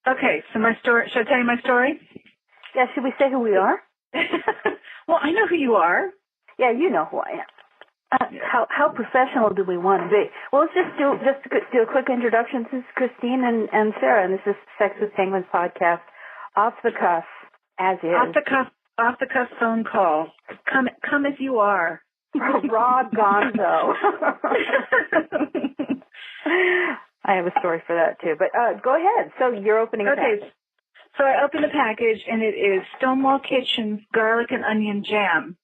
Okay, so my story, should I tell you my story? Yeah, should we say who we are? Well, I know who you are. Yeah, you know who I am. How professional do we want to be? Well, let's just do a quick introduction. This is Christine and Sarah, and this is Sex with Penguins podcast, off the cuff, as is. Off the cuff phone call. Come as you are. Raw gonzo. I have a story for that too, but go ahead. So you're opening a package. So I opened the package, and it is Stonewall Kitchen's garlic and onion jam.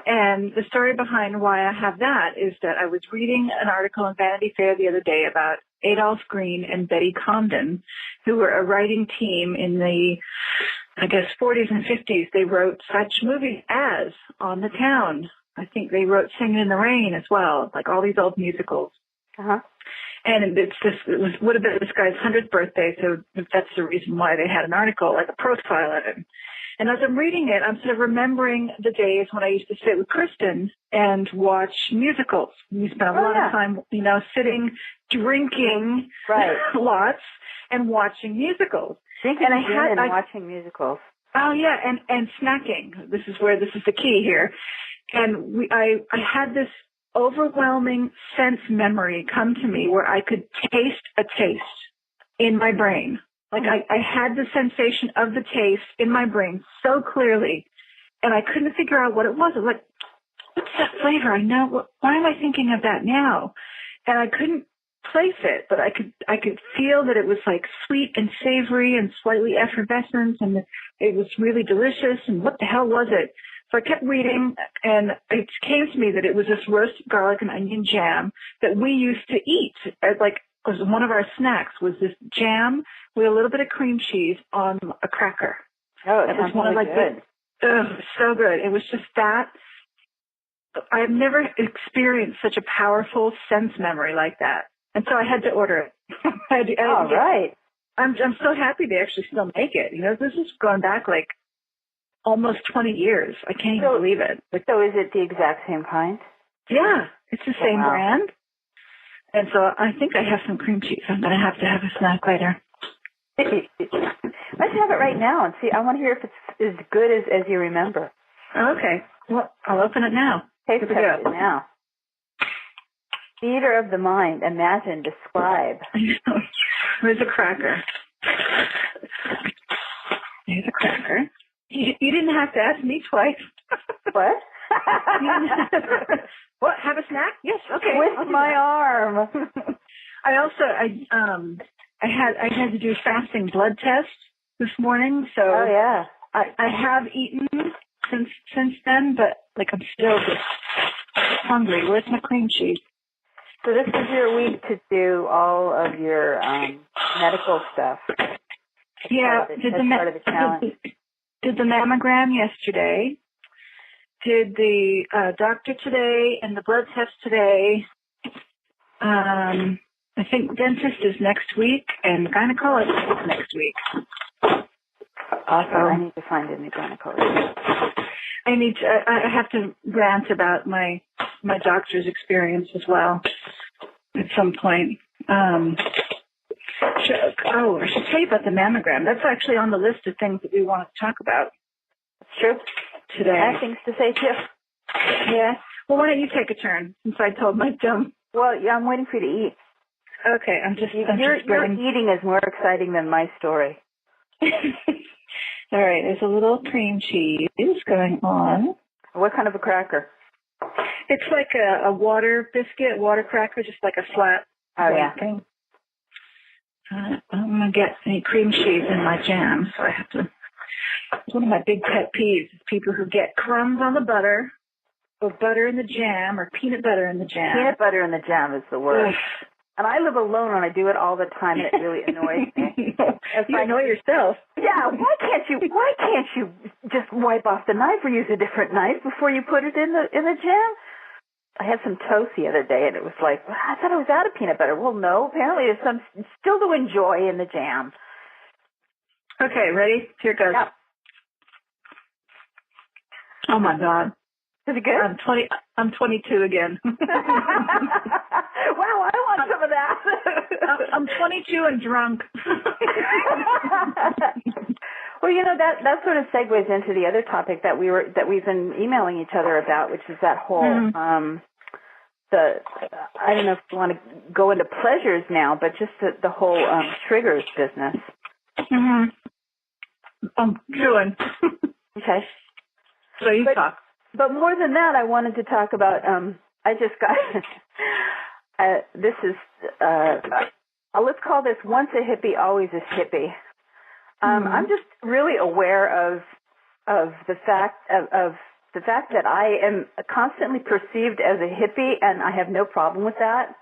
And the story behind why I have that is that I was reading an article in Vanity Fair the other day about Adolph Green and Betty Comden, who were a writing team in the, I guess, 40s and 50s. They wrote such movies as On the Town. I think they wrote Singing in the Rain as well, like all these old musicals. Uh-huh. And would have been this guy's 100th birthday, so that's the reason why they had an article, like a profile of him. And as I'm reading it, I'm sort of remembering the days when I used to sit with Kristen and watch musicals. We spent a lot of time, sitting, drinking lots and watching musicals. Drinking and watching musicals. Oh, yeah, and snacking. This is the key here. And I had this overwhelming sense memory come to me where I could taste a taste in my brain. Like I had the sensation of the taste in my brain so clearly, and I couldn't figure out what it was. I was like, what's that flavor? I know. Why am I thinking of that now? And I couldn't place it, but I could feel that it was like sweet and savory and slightly effervescent, and it was really delicious. And what the hell was it? So I kept reading, and it came to me that it was this roasted garlic and onion jam that we used to eat as because one of our snacks was this jam with a little bit of cream cheese on a cracker. Oh, it sounds really good. So good. It was just that. I've never experienced such a powerful sense memory like that. And so I had to order it. All right. I'm so happy they actually still make it. This is going back like almost 20 years. I can't even believe it. So is it the exact same kind? Yeah, it's the same brand. And so I think I have some cream cheese. I'm going to have a snack later. Let's have it right now and see. I want to hear if it's as good as you remember. Okay. Well, I'll open it now. Taste test it now. Theater of the mind. Imagine. Describe. Where's a cracker? There's a cracker. You didn't have to ask me twice. What? What? Have a snack? Yes. Okay. With my arm. I had to do a fasting blood test this morning, so I have eaten since then, but I'm still just hungry. Where's my cream cheese? So this is your week to do all of your medical stuff. Yeah, part of the challenge. Did the mammogram yesterday. Did the doctor today and the blood test today. I think dentist is next week and gynecologist is next week. Awesome. I need to find a new gynecologist. I have to rant about my doctor's experience as well at some point. I should tell you about the mammogram. That's actually on the list of things that we want to talk about. That's true. Today. I have things to say too. Yeah. Well, why don't you take a turn since I told my dumb. Well, yeah, I'm waiting for you to eat. Okay, your eating is more exciting than my story. All right, there's a little cream cheese going on. What kind of a cracker? It's like a water biscuit, water cracker, just like a flat thing. I'm going to get any cream cheese in my jam, so I have to. It's one of my big pet peeves is people who get crumbs on the butter, or butter in the jam, or peanut butter in the jam. Peanut butter in the jam is the worst. And I live alone and I do it all the time and it really annoys me. You annoy yourself. Yeah, why can't you just wipe off the knife or use a different knife before you put it in the jam? I had some toast the other day and it was like, I thought I was out of peanut butter. Well, no, apparently there's some still to enjoy in the jam. Okay, ready? Here it goes. Yep. Oh my God. Is it good? I'm 22 again. Wow, I want some of that. I'm 22 and drunk. Well, that sort of segues into the other topic that we've been emailing each other about, which is that whole I don't know if you want to go into pleasures now, but just the whole triggers business. Mm-hmm. I'm chewing. Okay. So you talk. But more than that, I wanted to talk about, I just got, this is, let's call this once a hippie, always a hippie. I'm just really aware of the fact that I am constantly perceived as a hippie, and I have no problem with that.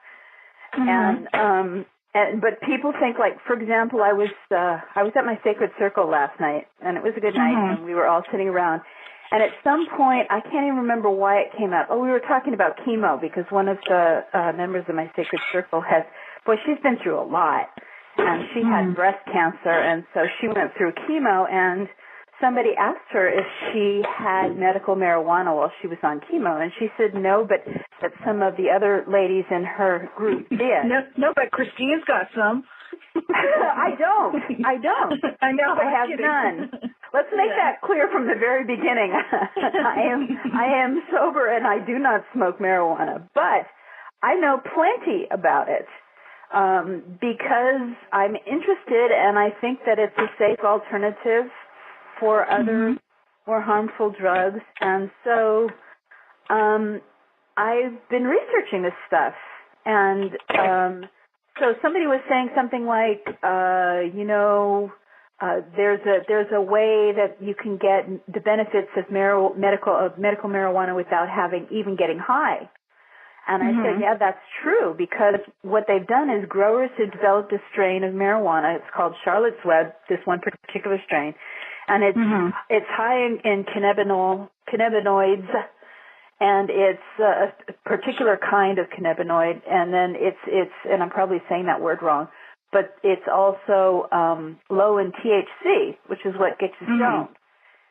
But people think, like, for example, I was at my sacred circle last night, and it was a good night, and we were all sitting around. And at some point, I can't even remember why it came up. Oh, we were talking about chemo because one of the members of my sacred circle she's been through a lot. And she had breast cancer, and so she went through chemo, and somebody asked her if she had medical marijuana while she was on chemo, and she said no, but that some of the other ladies in her group did. No, but Christine's got some. I don't. I know. I have none. Let's make that clear from the very beginning. I am sober and I do not smoke marijuana, but I know plenty about it because I'm interested and I think that it's a safe alternative for other more harmful drugs. And so I've been researching this stuff. And so somebody was saying something like, there's a way that you can get the benefits of medical marijuana without even getting high. And I said, yeah, that's true, because what they've done is growers have developed a strain of marijuana. It's called Charlotte's Web, this one particular strain, and it's high in cannabinoids, and it's a particular kind of cannabinoid, and then it's and I'm probably saying that word wrong, but it's also low in THC, which is what gets you stoned.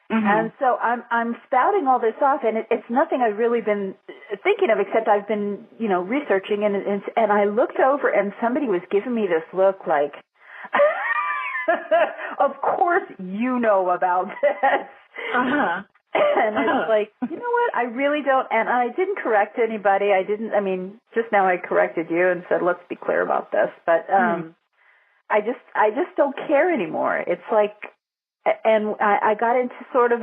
And so I'm spouting all this off, and it's nothing I've really been thinking of, except I've been, researching, and I looked over, and somebody was giving me this look like, of course you know about this. And it's like, you know what, I really don't, and I didn't correct anybody. Just now I corrected you and said, let's be clear about this, but I just don't care anymore. It's like, and I got into sort of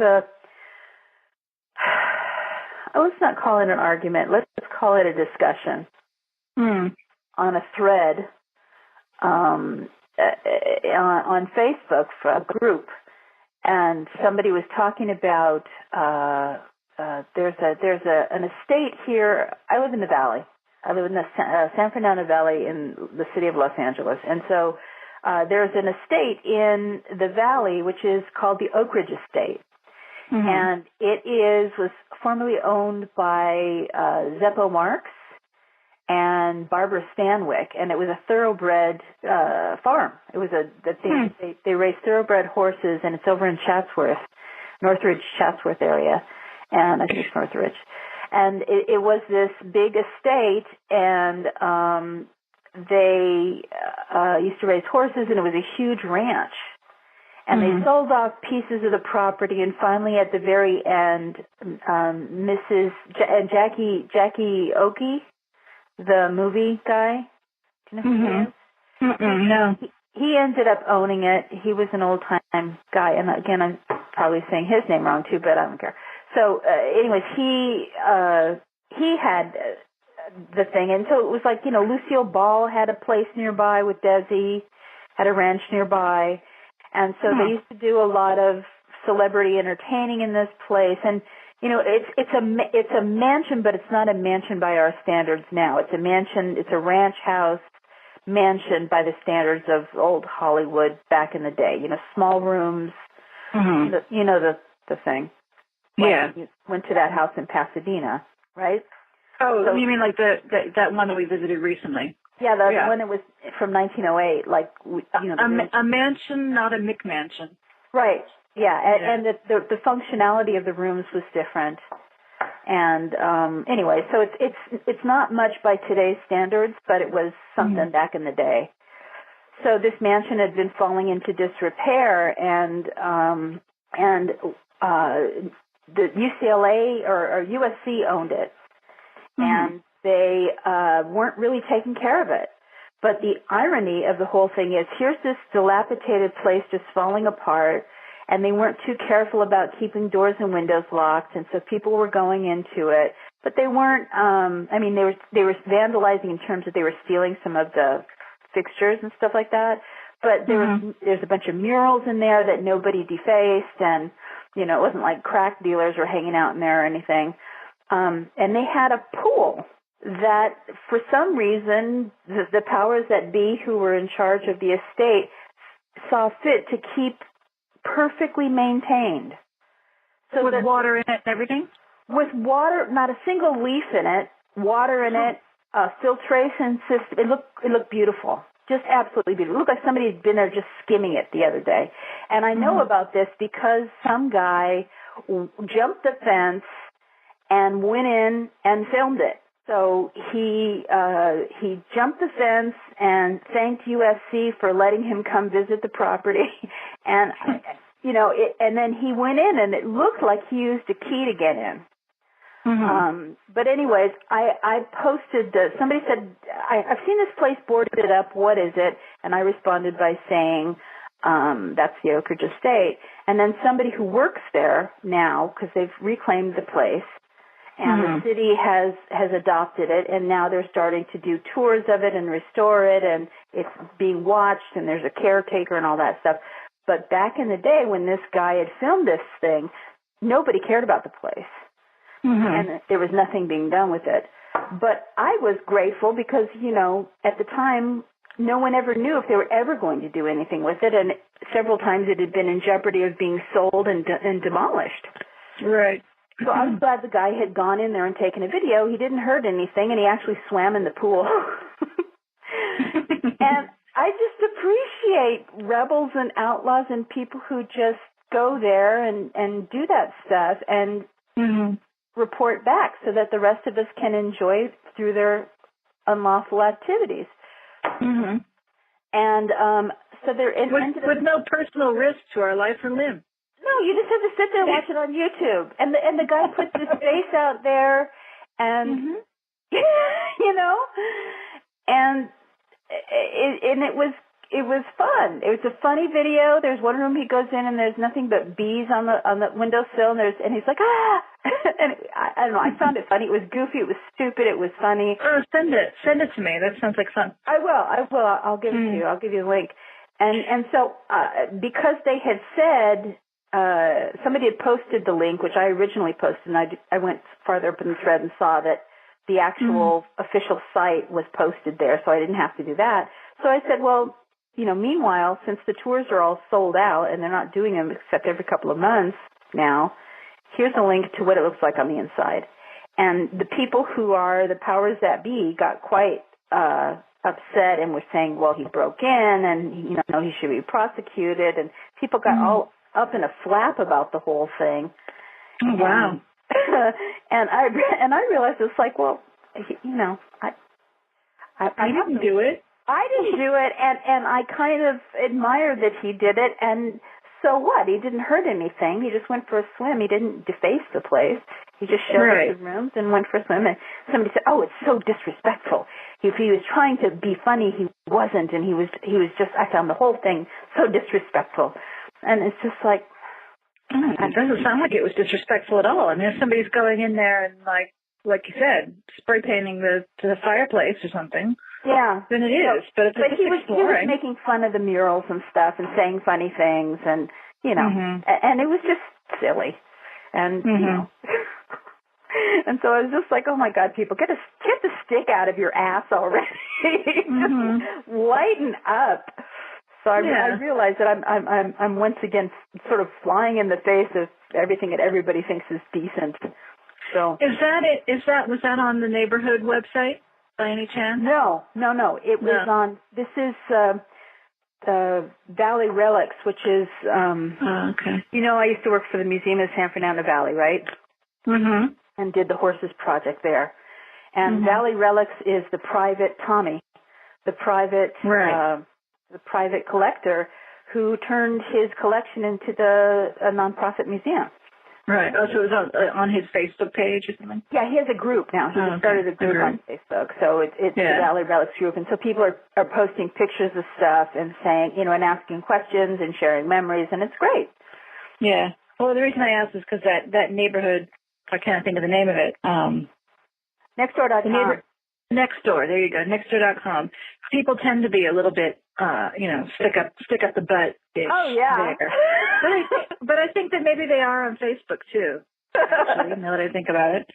let's not call it an argument. Let's call it a discussion on a thread on Facebook for a group, and somebody was talking about there's an estate here. I live in the Valley. I live in the San Fernando Valley in the city of Los Angeles, and so there's an estate in the valley which is called the Oak Ridge Estate, and it was formerly owned by Zeppo Marx and Barbara Stanwyck, and it was a thoroughbred farm. It was they raised thoroughbred horses, and it's over in Northridge, Chatsworth area, and I think it's Northridge, and it was this big estate, and they used to raise horses, and it was a huge ranch. And they sold off pieces of the property, and finally at the very end, Jackie Oakey, the movie guy, do you know who he is? No. He ended up owning it. He was an old-time guy, and again, I'm probably saying his name wrong too, but I don't care. So anyways, he had the thing, and so it was like, Lucille Ball had a place nearby with Desi, had a ranch nearby, and so they used to do a lot of celebrity entertaining in this place, and it's a mansion, but it's not a mansion by our standards now. It's a mansion. It's a ranch house mansion by the standards of old Hollywood back in the day. Small rooms. The thing. Yeah. You went to that house in Pasadena, right? Oh, so, you mean like that one that we visited recently? Yeah, the one that was from 1908. Like a mansion, not a McMansion. Right. Yeah, and the functionality of the rooms was different. And anyway, so it's not much by today's standards, but it was something back in the day. So this mansion had been falling into disrepair, and the UCLA or USC owned it, and they weren't really taking care of it. But the irony of the whole thing is, here's this dilapidated place just falling apart, and they weren't too careful about keeping doors and windows locked, and so people were going into it. But they weren't. They were vandalizing in terms of they were stealing some of the fixtures and stuff like that. But there's a bunch of murals in there that nobody defaced, and it wasn't like crack dealers were hanging out in there or anything. And they had a pool that, for some reason, the powers that be who were in charge of the estate saw fit to keep perfectly maintained. So with water in it and everything? With water, not a single leaf in it, water in it, filtration system. It looked beautiful. Just absolutely beautiful. It looked like somebody had been there just skimming it the other day. And I know about this because some guy jumped the fence and went in and filmed it. So he jumped the fence and thanked USC for letting him come visit the property, and and then he went in, and it looked like he used a key to get in. But anyways, I posted. Somebody said, I've seen this place boarded up. What is it? And I responded by saying, that's the Oak Ridge Estate. And then somebody who works there now, because they've reclaimed the place, and the city has adopted it, and now they're starting to do tours of it and restore it, and it's being watched, and there's a caretaker and all that stuff. But back in the day when this guy had filmed this thing, nobody cared about the place. And there was nothing being done with it. But I was grateful because, at the time, no one ever knew if they were ever going to do anything with it, and several times it had been in jeopardy of being sold and demolished. Right. So I was glad the guy had gone in there and taken a video. He didn't hurt anything, and he actually swam in the pool. And I just appreciate rebels and outlaws and people who just go there and do that stuff and report back so that the rest of us can enjoy through their unlawful activities. And so they're with no personal risk to our life or limb. No, you just have to sit there and watch it on YouTube. And the guy puts his face out there, and and it was fun. It was a funny video. There's one room he goes in, and there's nothing but bees on the windowsill, and he's like, ah. And I don't know. I found it funny. It was goofy. It was stupid. It was funny. Oh, send it to me. That sounds like fun. I will. I'll give it to you. I'll give you the link. And so because they had said. Somebody had posted the link, which I originally posted, and I went farther up in the thread and saw that the actual official site was posted there, so I didn't have to do that. So I said, well, meanwhile, since the tours are all sold out and they're not doing them except every couple of months now, here's a link to what it looks like on the inside. And the people who are the powers that be got quite upset and were saying, well, he broke in and, he should be prosecuted, and people got all up in a flap about the whole thing. Oh, wow. And I realized it's like, well, I didn't do it. I didn't do it, and I kind of admired that he did it, and so what? He didn't hurt anything. He just went for a swim. He didn't deface the place. He just showed us the rooms and went for a swim, and somebody said, oh, it's so disrespectful. If he was trying to be funny, he wasn't, and he was just, I found the whole thing so disrespectful. And it's just like... It doesn't sound like it was disrespectful at all. I mean, if somebody's going in there and, like you said, spray painting the fireplace or something, then it is. But he was making fun of the murals and stuff and saying funny things, and, and it was just silly. And, and so I was just like, oh, my God, people, get the stick out of your ass already. Just lighten up. So I realized that I'm once again sort of flying in the face of everything that everybody thinks is decent. So was that on the neighborhood website by any chance? No. It was on. This is Valley Relics, which is I used to work for the Museum of San Fernando Valley, right? and did the Horses Project there. And Valley Relics is the private Tommy, the private collector who turned his collection into a nonprofit museum. Right. Oh, so it was on his Facebook page or something? Yeah, he has a group now. He just started a group on Facebook. So it's the Valley Relics group. And so people are posting pictures of stuff and saying, you know, and asking questions and sharing memories, and it's great. Yeah. Well, the reason I asked is because that neighborhood, I can't think of the name of it. Nextdoor.com. Nextdoor, there you go, nextdoor.com. People tend to be a little bit, stick up the butt. Oh, yeah. But I think that maybe they are on Facebook, too, actually, now that I think about it.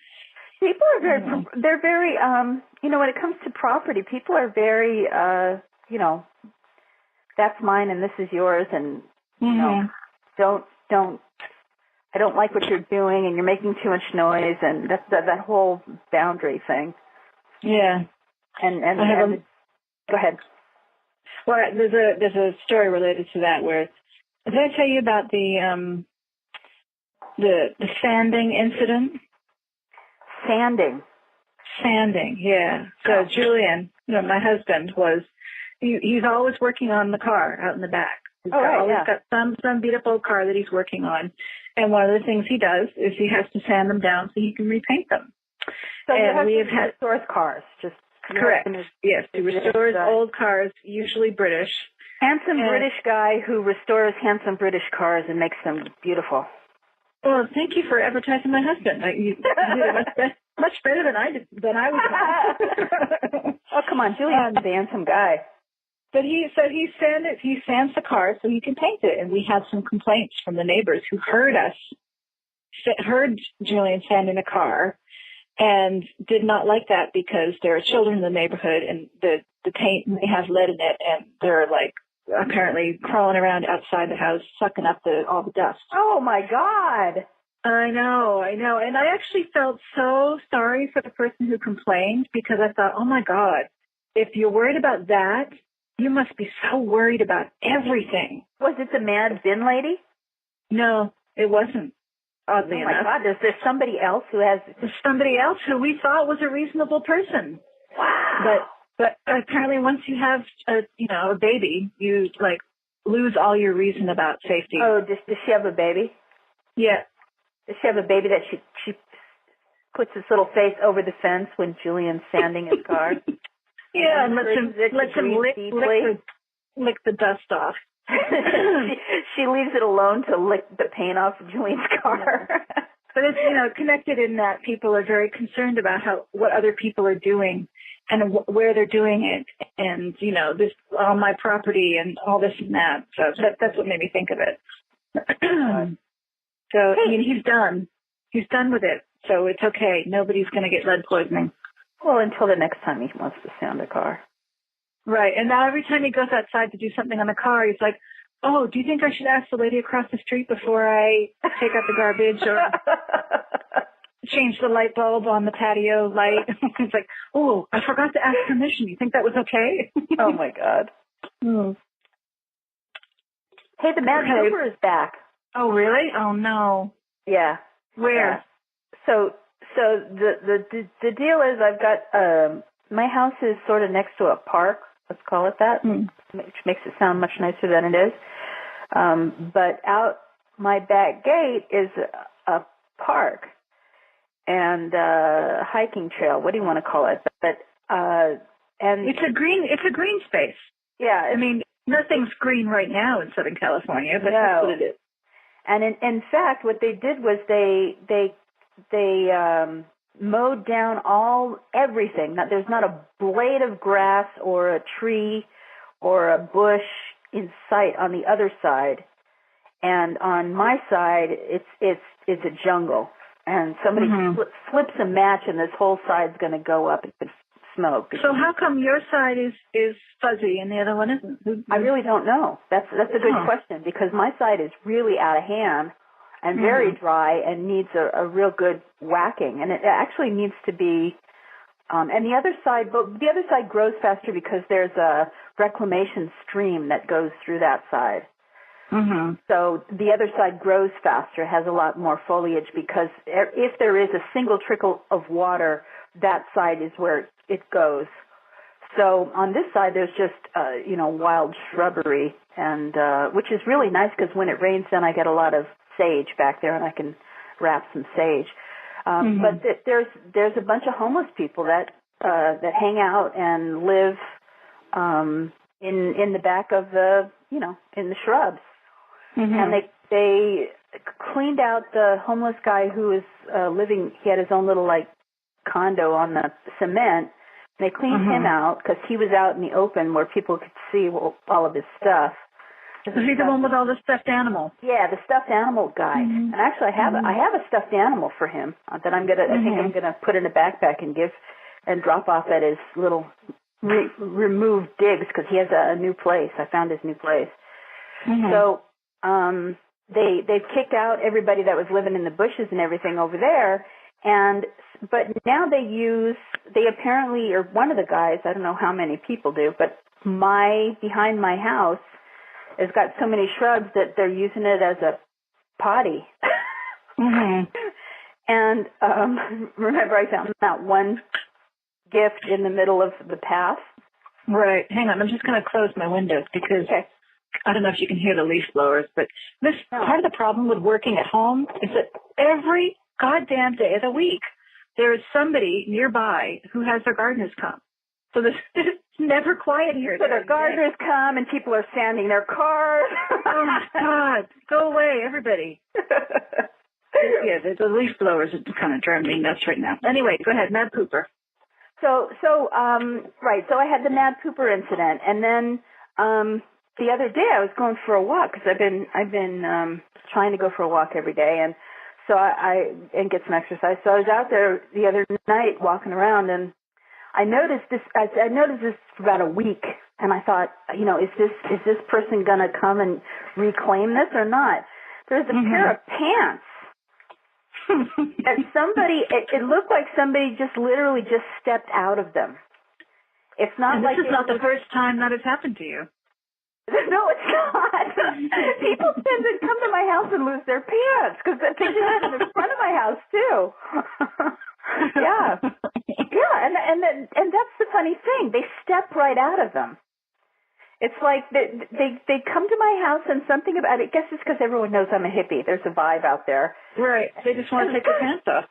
People are they're very, when it comes to property, people are very, that's mine and this is yours, and, I don't like what you're doing and you're making too much noise, and that whole boundary thing. Yeah. And go ahead. Well, there's a story related to that where, did I tell you about the sanding incident? Sanding, yeah. So Julian, my husband he's always working on the car out in the back. He's got some beat up old car that he's working on. And one of the things he does is he has to sand them down so he can repaint them. So he restores cars, just correct. Yes, he restores old cars, usually British. Handsome British guy who restores handsome British cars and makes them beautiful. Well, thank you for advertising my husband. You did it much better than I was. Oh, come on, Julian's a handsome guy. But he sands the car so he can paint it, and we had some complaints from the neighbors who heard Julian sanding the car, and did not like that because there are children in the neighborhood, and the paint may have lead in it, and they're like apparently crawling around outside the house, sucking up all the dust. Oh my God! I know, and I actually felt so sorry for the person who complained, because I thought, oh my God, if you're worried about that, you must be so worried about everything. Was it the mad bin lady? No, it wasn't. Oddly enough. Oh my God, is there somebody else who has... There's somebody else who we thought was a reasonable person. Wow. But apparently once you have a baby, you lose all your reason about safety. Oh, does she have a baby? Yeah. Does she have a baby that she puts his little face over the fence when Julian's sanding his car? Yeah, and lets him lick the dust off. she leaves it alone to lick the paint off Julian's car. But it's, connected in that people are very concerned about what other people are doing and where they're doing it, and, this on my property and all this and that. So that's what made me think of it. So, he's done. He's done with it. So it's okay. Nobody's going to get lead poisoning. Well, until the next time he wants to sand a car. Right. And now every time he goes outside to do something on the car, he's like, oh, do you think I should ask the lady across the street before I take out the garbage or change the light bulb on the patio light? It's like, oh, I forgot to ask permission. You think that was okay? Oh, my God. Hey, the Mad Cooper is back. Oh, really? Oh, no. Yeah. Where? Yeah. So the deal is I've got my house is sort of next to a park, let's call it that, which makes it sound much nicer than it is. But out my back gate is a park and a hiking trail. What do you want to call it? But and it's a green space. Yeah, I mean, nothing's green right now in Southern California, but that's what it is. And in fact, what they did was they mowed down everything. There's not a blade of grass or a tree or a bush in sight on the other side. And on my side, it's a jungle. And somebody flips a match, and this whole side's going to go up in smoke. So how come your side is fuzzy and the other one isn't? I really don't know. That's a good question, because my side is really out of hand and very dry and needs a real good whacking. And it actually needs to be, and the other side grows faster because there's a reclamation stream that goes through that side. Mm-hmm. So the other side grows faster, has a lot more foliage, because if there is a single trickle of water, that side is where it goes. So on this side, there's just, wild shrubbery, and which is really nice, because when it rains, then I get a lot of sage back there, and I can wrap some sage. But there's a bunch of homeless people that hang out and live in the back of in the shrubs. Mm-hmm. And they cleaned out the homeless guy who was living. He had his own little condo on the cement. They cleaned him out because he was out in the open where people could see all of his stuff. Is he the one with all the stuffed animal? Yeah, the stuffed animal guy. Mm-hmm. And actually, I have a stuffed animal for him that I think I'm gonna put in a backpack and drop off at his little removed digs, because he has a new place. I found his new place. Mm-hmm. So they've kicked out everybody that was living in the bushes and everything over there, but now they apparently, or one of the guys, I don't know how many people do, but behind my house has got so many shrubs that they're using it as a potty. Mm-hmm. And remember, I found that one gift in the middle of the path. Right. Hang on. I'm just going to close my windows because I don't know if you can hear the leaf blowers, but part of the problem with working at home is that every goddamn day of the week there is somebody nearby who has their gardeners come. So it's never quiet here. So their gardeners come and people are sanding their cars. Oh, God. Go away, everybody. Yeah, the leaf blowers are kind of driving me nuts right now. Anyway, go ahead, Mad Pooper. So I had the Mad Pooper incident, and then the other day I was going for a walk, because I've been trying to go for a walk every day, and so and get some exercise. So I was out there the other night walking around, and I noticed this for about a week, and I thought, is this person gonna come and reclaim this or not? There's a pair of pants. And it looked like somebody literally just stepped out of them. It's not this is not the first time that has happened to you. No, it's not. People tend to come to my house and lose their pants, because they do that in the front of my house too. Yeah, and that's the funny thing. They step right out of them. It's like they come to my house, and something about it. I guess it's because everyone knows I'm a hippie. There's a vibe out there. Right. They just want to take their pants off.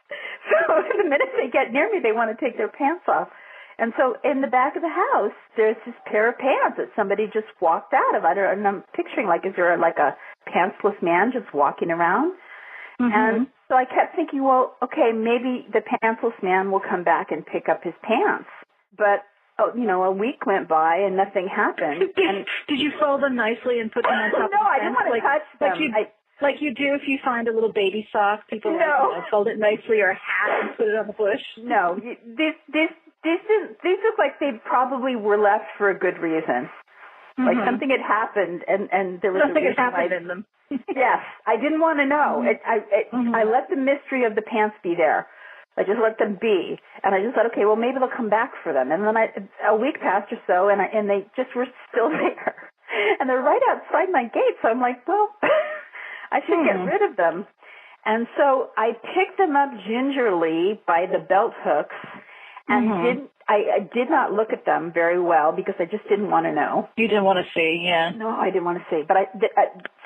So the minute they get near me, they want to take their pants off. And so in the back of the house, there's this pair of pants that somebody just walked out of. And I'm picturing, is there a pantsless man just walking around? Mm-hmm. And so I kept thinking, well, okay, maybe the pantsless man will come back and pick up his pants. But a week went by and nothing happened. Did you fold them nicely and put them on top of the No, I didn't want to touch them. Like you do if you find a little baby sock, people fold it nicely, or a hat and put it on the bush. No, these look like they probably were left for a good reason. Mm-hmm. Like something had happened, and there was something had happened in them. Yes, I didn't want to know. I let the mystery of the pants be there. I just let them be, and I just thought, okay, well, maybe they'll come back for them. And then a week passed or so, and they just were still there, and they're right outside my gate. So I'm like, well, I should get rid of them. And so I picked them up gingerly by the belt hooks, and I did not look at them very well, because I just didn't want to know. You didn't want to see, yeah. No, I didn't want to see, but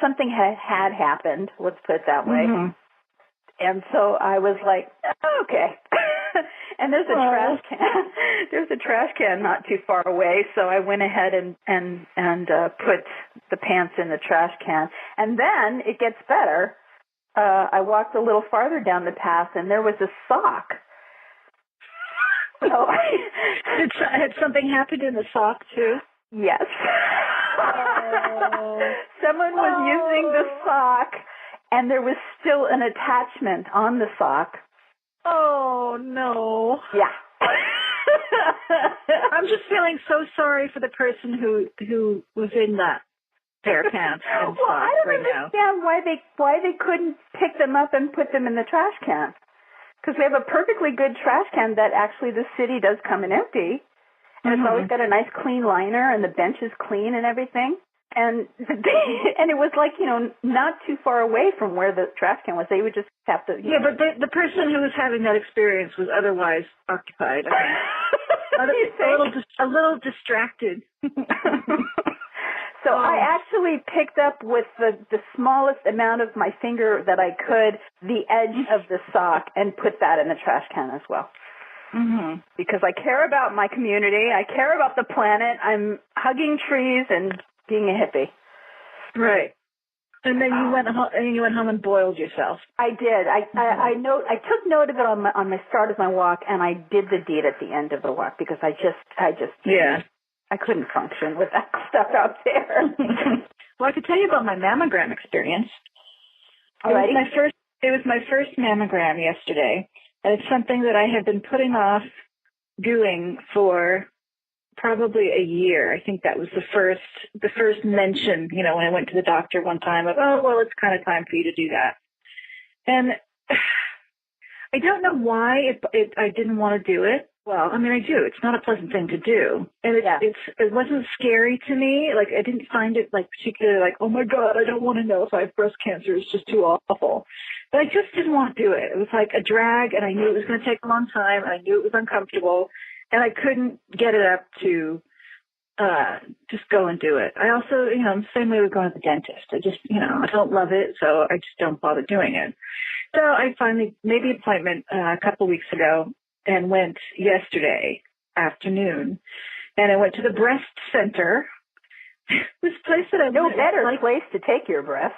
something had happened. Let's put it that way. Mm-hmm. And so I was like, oh, okay. And there's a trash can. There's a trash can not too far away. So I went ahead and put the pants in the trash can. And then it gets better. I walked a little farther down the path, and there was a sock. So had something happened in the sock too? Yes. Someone was using the sock, and there was still an attachment on the sock. Oh, no. Yeah. I'm just feeling so sorry for the person who was in that pair of pants and well, I don't right understand why they couldn't pick them up and put them in the trash can. Because we have a perfectly good trash can that actually the city does come and empty. And it's always got a nice clean liner, and the bench is clean and everything. And and it was like, not too far away from where the trash can was. They would just have to. Yeah, but the person who was having that experience was otherwise occupied. I think. a little distracted. So I actually picked up with the smallest amount of my finger that I could the edge of the sock and put that in the trash can as well. Mm-hmm. Because I care about my community. I care about the planet. I'm hugging trees and being a hippie. Right. And then you went home and boiled yourself. I did. I took note of it on my start of my walk, and I did the deed at the end of the walk because I just yeah. I couldn't function with that stuff out there. Well, I could tell you about my mammogram experience. Alrighty. It was my first mammogram yesterday, and it's something that I have been putting off doing for probably a year. I think that was the first mention, when I went to the doctor one time of, oh, well, it's kind of time for you to do that. And I don't know why I didn't want to do it. Well, I mean, I do. It's not a pleasant thing to do. And it wasn't scary to me. Like, I didn't find it, particularly oh, my God, I don't want to know if I have breast cancer. It's just too awful. But I just didn't want to do it. It was like a drag, and I knew it was going to take a long time, and I knew it was uncomfortable, and I couldn't get it up to just go and do it. I also, the same way with going to the dentist. I just, I don't love it, so I just don't bother doing it. So I finally made the appointment a couple weeks ago, and went yesterday afternoon, and I went to the breast center. This place that I no better place to take your breasts.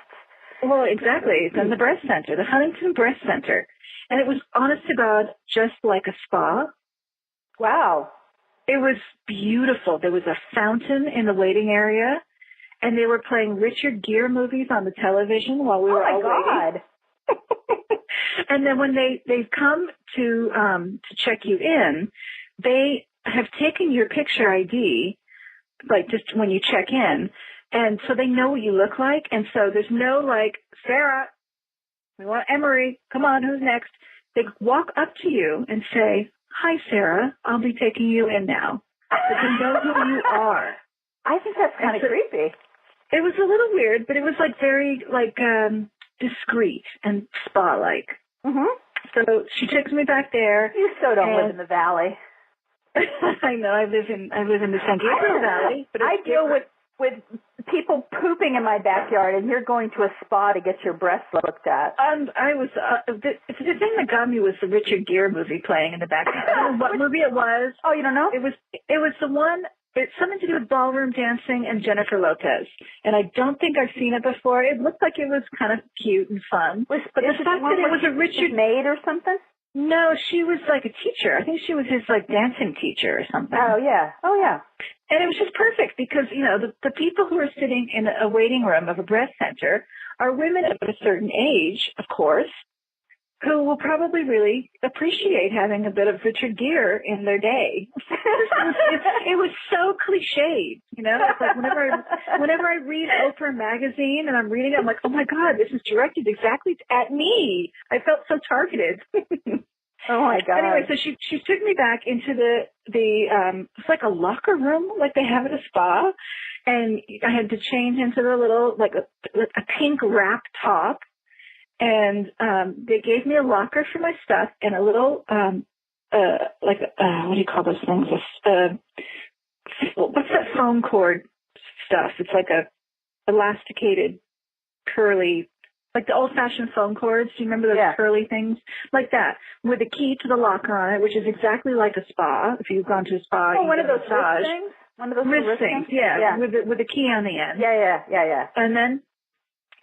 Well, exactly. It's in the breast center, the Huntington Breast Center, and it was, honest to God, just like a spa. Wow. It was beautiful. There was a fountain in the waiting area, and they were playing Richard Gere movies on the television while we were all waiting. Oh my God. And then when they've come to check you in, they have taken your picture ID, just when you check in, and so they know what you look like. And so there's no Sarah, we want Emery, come on, who's next? They walk up to you and say, hi, Sarah, I'll be taking you in now. But they know who you are. I think that's kind of creepy. It was a little weird, but it was very discreet and spa-like. Mm-hmm. So she takes me back there. You so don't live in the valley. I know. I live in the San Gabriel Valley. But I deal with people pooping in my backyard, and you're going to a spa to get your breasts looked at. I was the thing that got me was the Richard Gere movie playing in the background. I don't know what movie it was. Oh, you don't know? It was the one. It's something to do with ballroom dancing and Jennifer Lopez. And I don't think I've seen it before. It looked like it was kind of cute and fun. But the fact that it was a Richard maid or something? No, she was a teacher. I think she was his dancing teacher or something. Oh yeah. And it was just perfect because, the people who are sitting in a waiting room of a breast center are women of a certain age, of course, who will probably really appreciate having a bit of Richard Gere in their day. It was so cliched, It's like whenever I read Oprah magazine and I'm reading it, I'm like, oh my God, this is directed exactly at me. I felt so targeted. Oh my God. Anyway, so she took me back into the it's like a locker room, like they have at a spa, and I had to change into the little a pink wrap top. And they gave me a locker for my stuff and a little, what do you call those things? What's that phone cord stuff? It's like a elasticated, curly, like the old-fashioned phone cords. Do you remember those curly things? Like that, with a key to the locker on it, which is exactly like a spa. If you've gone to a spa, one of those wrist things? One of those wrist things, yeah, with a key on the end. Yeah. And then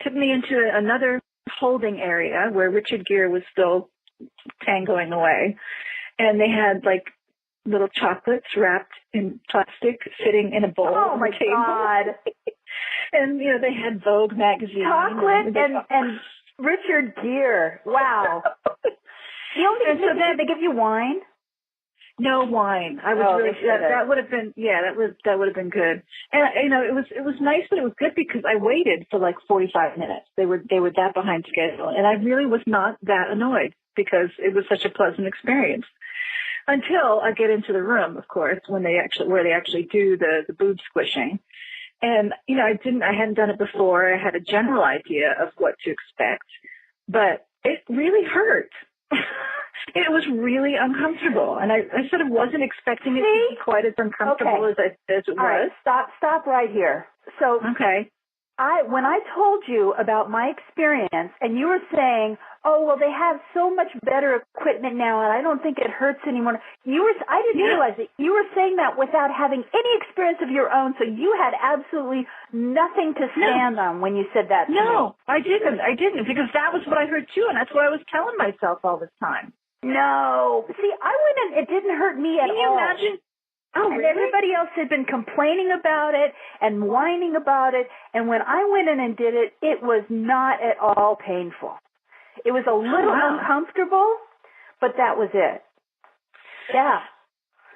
took me into another holding area where Richard Gere was still tangoing away, and they had little chocolates wrapped in plastic sitting in a bowl on the table. God. And they had Vogue magazine. Chocolate and Richard Gere. Wow. The only thing did they give you wine? No wine. I was that would have been that would have been good. And it was nice, but it was good because I waited for 45 minutes. They were that behind schedule, and I really was not that annoyed because it was such a pleasant experience. Until I get into the room, of course, where they actually do the boob squishing. And, I hadn't done it before. I had a general idea of what to expect, but it really hurt. It was really uncomfortable. And I sort of wasn't expecting it to be quite as uncomfortable as it was. All right, stop right here. So, okay. When I told you about my experience and you were saying, oh, well, they have so much better equipment now and I don't think it hurts anymore. I didn't realize that you were saying that without having any experience of your own. So you had absolutely nothing to stand on when you said that to me. No, I didn't because that was what I heard too. And that's what I was telling myself all this time. No. See, I went in, it didn't hurt me at all. Can you imagine? Oh, and really? everybody else had been complaining about it and whining about it. And when I went in and did it, it was not at all painful. It was a little uncomfortable, but that was it. Yeah.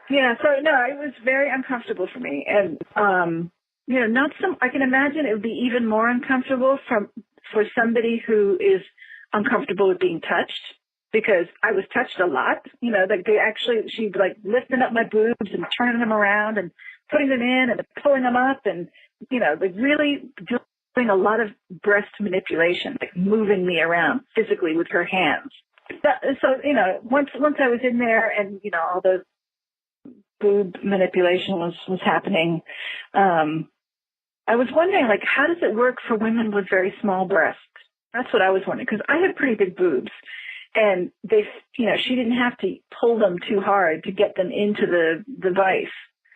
Yeah, so no, it was very uncomfortable for me. And, I can imagine it would be even more uncomfortable for somebody who is uncomfortable with being touched. Because I was touched a lot, she'd like lifting up my boobs and turning them around and putting them in and pulling them up and, really doing a lot of breast manipulation, like moving me around physically with her hands. Once I was in there and, all the boob manipulation was happening, I was wondering, like, how does it work for women with very small breasts? That's what I was wondering, because I have pretty big boobs. And she didn't have to pull them too hard to get them into the device.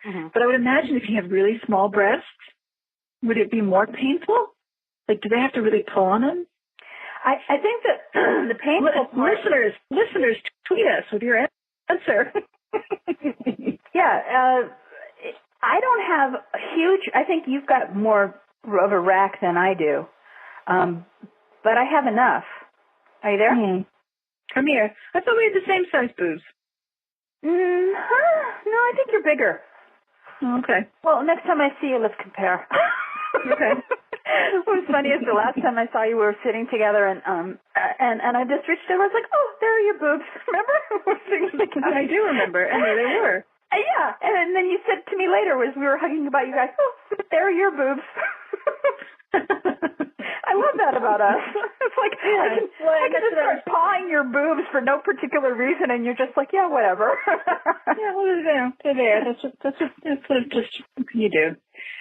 Mm-hmm. But I would imagine if you have really small breasts, would it be more painful? Like, do they have to really pull on them? I think that the painful part... Listeners, tweet us with your answer. Yeah, I don't have a huge... I think you've got more of a rack than I do. But I have enough. Are you there? Mm-hmm. Come here. I thought we had the same size boobs. No, I think you're bigger. Okay. Well, next time I see you, let's compare. Okay. What was funny is the last time I saw you, we were sitting together, and I just reached over. I was like, "Oh, there are your boobs." Remember? We were sitting together. I do remember, and there they were. Yeah, and then you said to me later, as we were hugging about you guys, "Oh, there are your boobs." I love that about us. It's like, I can just start pawing your boobs for no particular reason, and you're just like, yeah, whatever. Yeah, well, they're there. That's what just you do.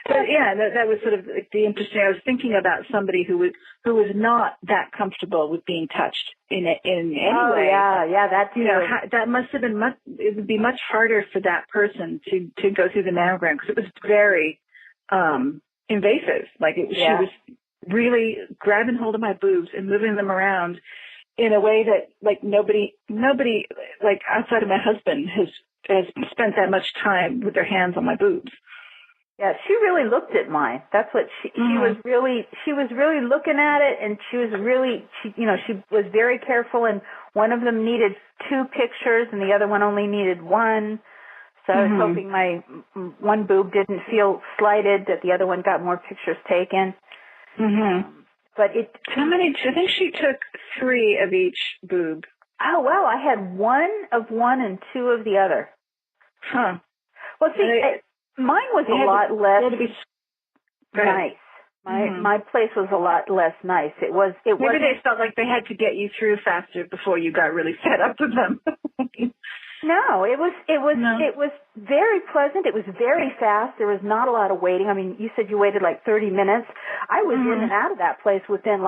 But yeah, that was sort of the interesting. I was thinking about somebody who was not that comfortable with being touched in any way. Yeah, that too. That must have been it would be much harder for that person to go through the mammogram because it was very invasive. Like she was really grabbing hold of my boobs and moving them around in a way that like nobody like outside of my husband has spent that much time with their hands on my boobs. Yeah, she really looked at mine. That's what she was really looking at it, and she was very careful, and one of them needed 2 pictures and the other one only needed 1. So I was hoping my one boob didn't feel slighted, that the other one got more pictures taken. Mm-hmm. But how many? I think she took 3 of each boob. Oh, wow. I had 1 of one and 2 of the other. Huh. Well, see, mine was a lot less nice. My place was a lot less nice. Maybe they felt like they had to get you through faster before you got really fed up with them. No, it was very pleasant. It was very fast. There was not a lot of waiting. I mean, you said you waited like 30 minutes. I was in and out of that place within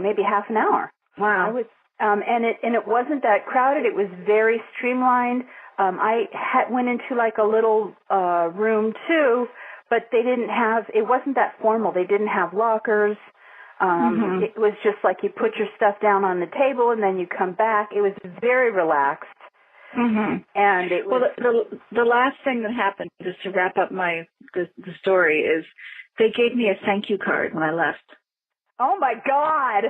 maybe half an hour. Wow. I was, and it wasn't that crowded. It was very streamlined. I went into like a little room too, but it wasn't that formal. They didn't have lockers. It was just like you put your stuff down on the table and then you come back. It was very relaxed. Mm-hmm. And it was the last thing that happened, just to wrap up the story, is they gave me a thank you card when I left. Oh my God!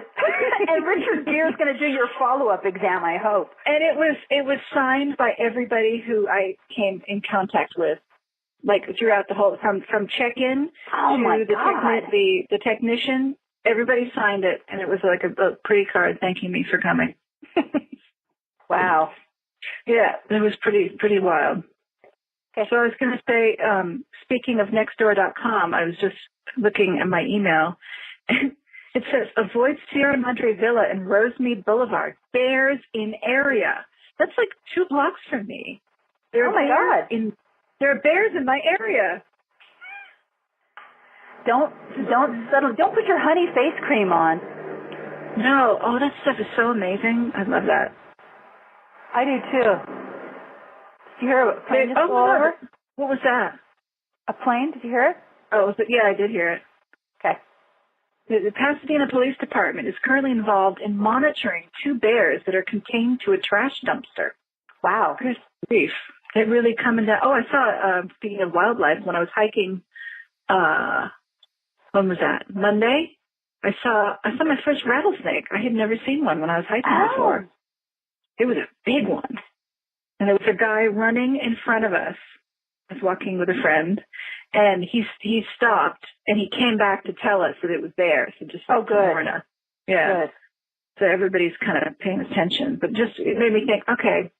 And Richard Gere's going to do your follow-up exam, I hope. And it was signed by everybody who I came in contact with, like throughout the whole from check-in to the technician. Everybody signed it, and it was like a pretty card thanking me for coming. Wow. Yeah, it was pretty wild. Okay. So I was going to say, speaking of nextdoor.com, I was just looking at my email. It says, avoid Sierra Madre Villa and Rosemead Boulevard. Bears in area. That's like 2 blocks from me. Oh, my God. There are bears in my area. Don't put your honey face cream on. No. Oh, that stuff is so amazing. I love that. I do, too. Did you hear a plane just go over? What was that? A plane? Did you hear it? Oh, yeah, I did hear it. Okay. The Pasadena Police Department is currently involved in monitoring 2 bears that are contained to a trash dumpster. Wow. Good grief. They're really coming down. Oh, I saw, speaking of wildlife, when I was hiking, when was that? Monday? I saw my first rattlesnake. I had never seen one when I was hiking before. It was a big one. And there was a guy running in front of us. I was walking with a friend, and he stopped, and he came back to tell us that it was there. So just good. warn us. Yeah. Good. So everybody's kind of paying attention. But just it made me think, okay,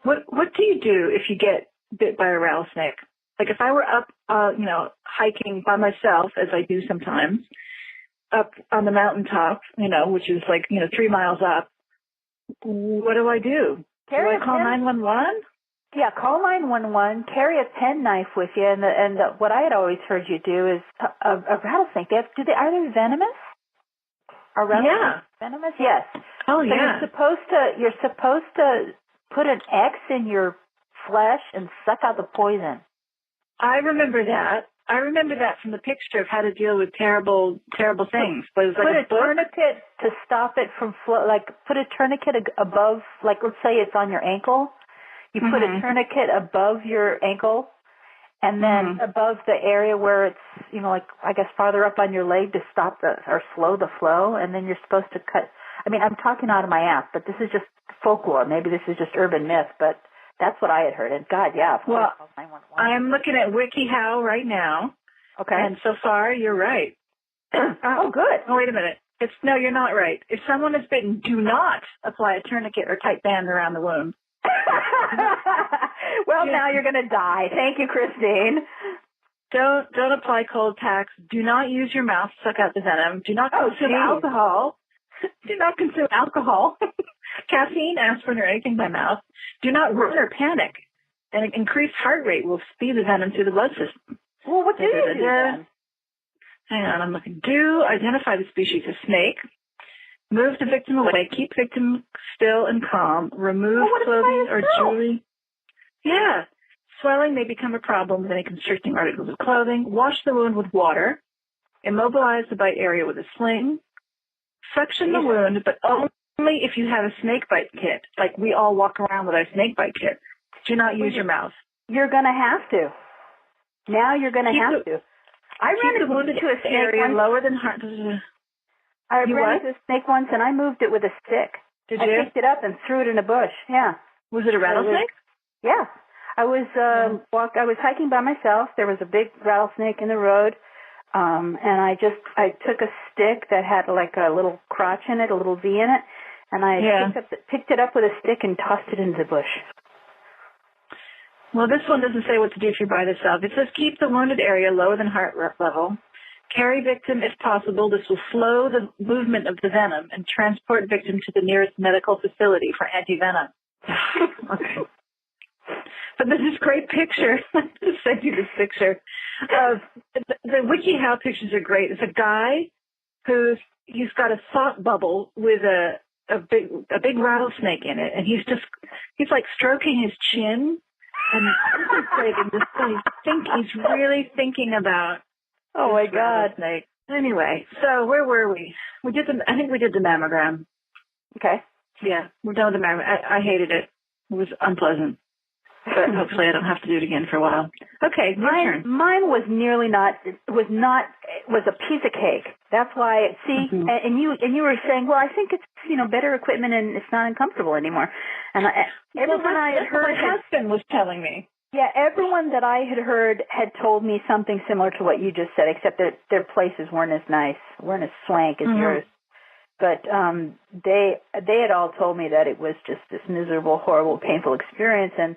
what do you do if you get bit by a rattlesnake? Like if I were up, hiking by myself, as I do sometimes, up on the mountaintop, which is like, 3 miles up, what do I do? Do I call 911? Yeah, call 911. Carry a penknife with you, and what I had always heard you do is a rattlesnake. Are they venomous? Are rattlesnakes venomous? Yes. Oh, so yeah. You're supposed to put an X in your flesh and suck out the poison. I remember that. I remember that from the picture of how to deal with terrible, terrible things. But it was like put a tourniquet to stop it from put a tourniquet above, like let's say it's on your ankle. You put a tourniquet above your ankle, and then above the area where it's, I guess farther up on your leg to stop or slow the flow. And then you're supposed to cut. I mean, I'm talking out of my ass, but this is just folklore. Maybe this is just urban myth, but that's what I had heard. And God, yeah. Well, I'm looking at WikiHow right now. Okay. And so far, you're right. Oh, good. Oh, wait a minute. No, you're not right. If someone is bitten, do not apply a tourniquet or tight band around the wound. Well, now you're going to die. Thank you, Christine. Don't apply cold packs. Do not use your mouth to suck out the venom. Do not consume alcohol. Do not consume alcohol, caffeine, aspirin, or anything by mouth. Do not run or panic. An increased heart rate will speed the venom through the blood system. Well, what do you do then? Hang on, I'm looking. Do identify the species of snake. Move the victim away. Keep victim still and calm. Remove clothing or jewelry. Yeah. Swelling may become a problem with any constricting articles of clothing. Wash the wound with water. Immobilize the bite area with a sling. Suction the wound, but only if you have a snake bite kit. Like we all walk around with our snake bite kit. Do not use your mouth. You're going to have to. Now you're going to have to. I ran into a snake once. Lower than heart. I ran into a snake once, and I moved it with a stick. Did you? I picked it up and threw it in a bush. Yeah. Was it a rattlesnake? Yeah. I was hiking by myself. There was a big rattlesnake in the road, and I took a stick that had like a little crotch in it, a little V in it, and I picked it up with a stick and tossed it into the bush. Well, this one doesn't say what to do if you're by yourself. It says keep the wounded area lower than heart level. Carry victim if possible. This will slow the movement of the venom and transport victim to the nearest medical facility for anti-venom. Okay. But there's this great picture. I just sent you this picture of the WikiHow pictures are great. It's a guy he's got a thought bubble with a big rattlesnake in it, and he's like stroking his chin. And he's really thinking about. Oh my God! Snake. Anyway, so where were we? I think we did the mammogram. Okay. Yeah, we're done with the mammogram. I hated it. It was unpleasant. But hopefully I don't have to do it again for a while. Okay, your turn. Mine was was a piece of cake. That's why, see, and you were saying, well, I think it's, better equipment and it's not uncomfortable anymore. And everyone I had heard, my husband was telling me. Yeah, everyone that I had heard had told me something similar to what you just said, except that their places weren't as nice, weren't as swank as yours. But they had all told me that it was just this miserable, horrible, painful experience, and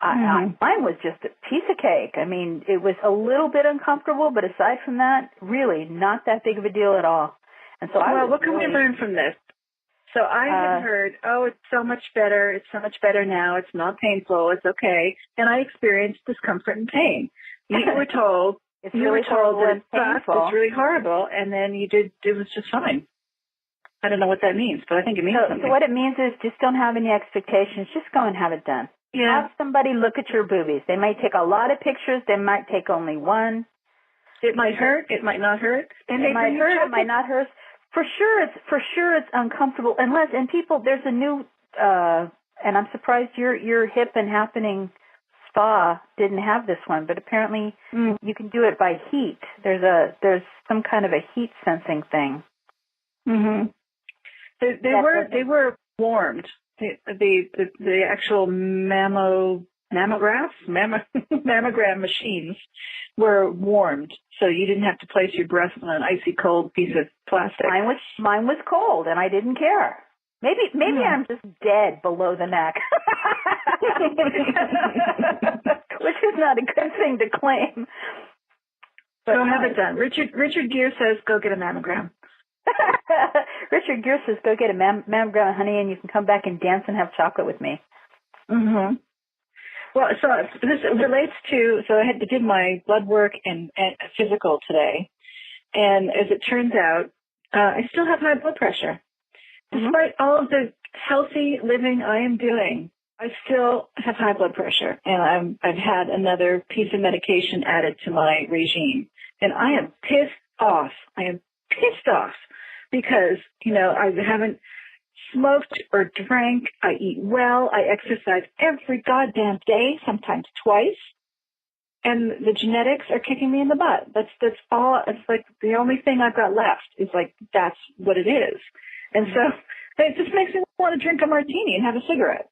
Mine was just a piece of cake. I mean, it was a little bit uncomfortable, but aside from that, really not that big of a deal at all. And so what can we learn from this? So I had heard, it's so much better. It's so much better now. It's not painful. It's okay. And I experienced discomfort and pain. You were told, that it sucked, it's really horrible, and then it was just fine. I don't know what that means, but I think it means something. So what it means is just don't have any expectations. Just go and have it done. Yeah. Have somebody look at your boobies. They might take a lot of pictures. They might take only one. It might hurt. It might not hurt. It might hurt. It might not hurt. For sure it's uncomfortable. And people, there's a new, and I'm surprised your hip and happening spa didn't have this one, but apparently you can do it by heat. There's some kind of a heat sensing thing. Mhm. They were warmed. The actual mammogram machines were warmed, so you didn't have to place your breast on an icy cold piece of plastic. Mine was cold, and I didn't care. Maybe I'm just dead below the neck, which is not a good thing to claim. But go have it done. Richard Gere says go get a mammogram. Richard Gere says go get a mammogram, honey, and you can come back and dance and have chocolate with me. Mhm. Well, so this relates to, so I did my blood work and physical today, and as it turns out, I still have high blood pressure. Despite all of the healthy living I am doing, I still have high blood pressure, and I've had another piece of medication added to my regime, and I am pissed off. Because, I haven't smoked or drank. I eat well. I exercise every goddamn day, sometimes twice. And the genetics are kicking me in the butt. That's all. It's like the only thing I've got left is like, that's what it is. And so it just makes me want to drink a martini and have a cigarette.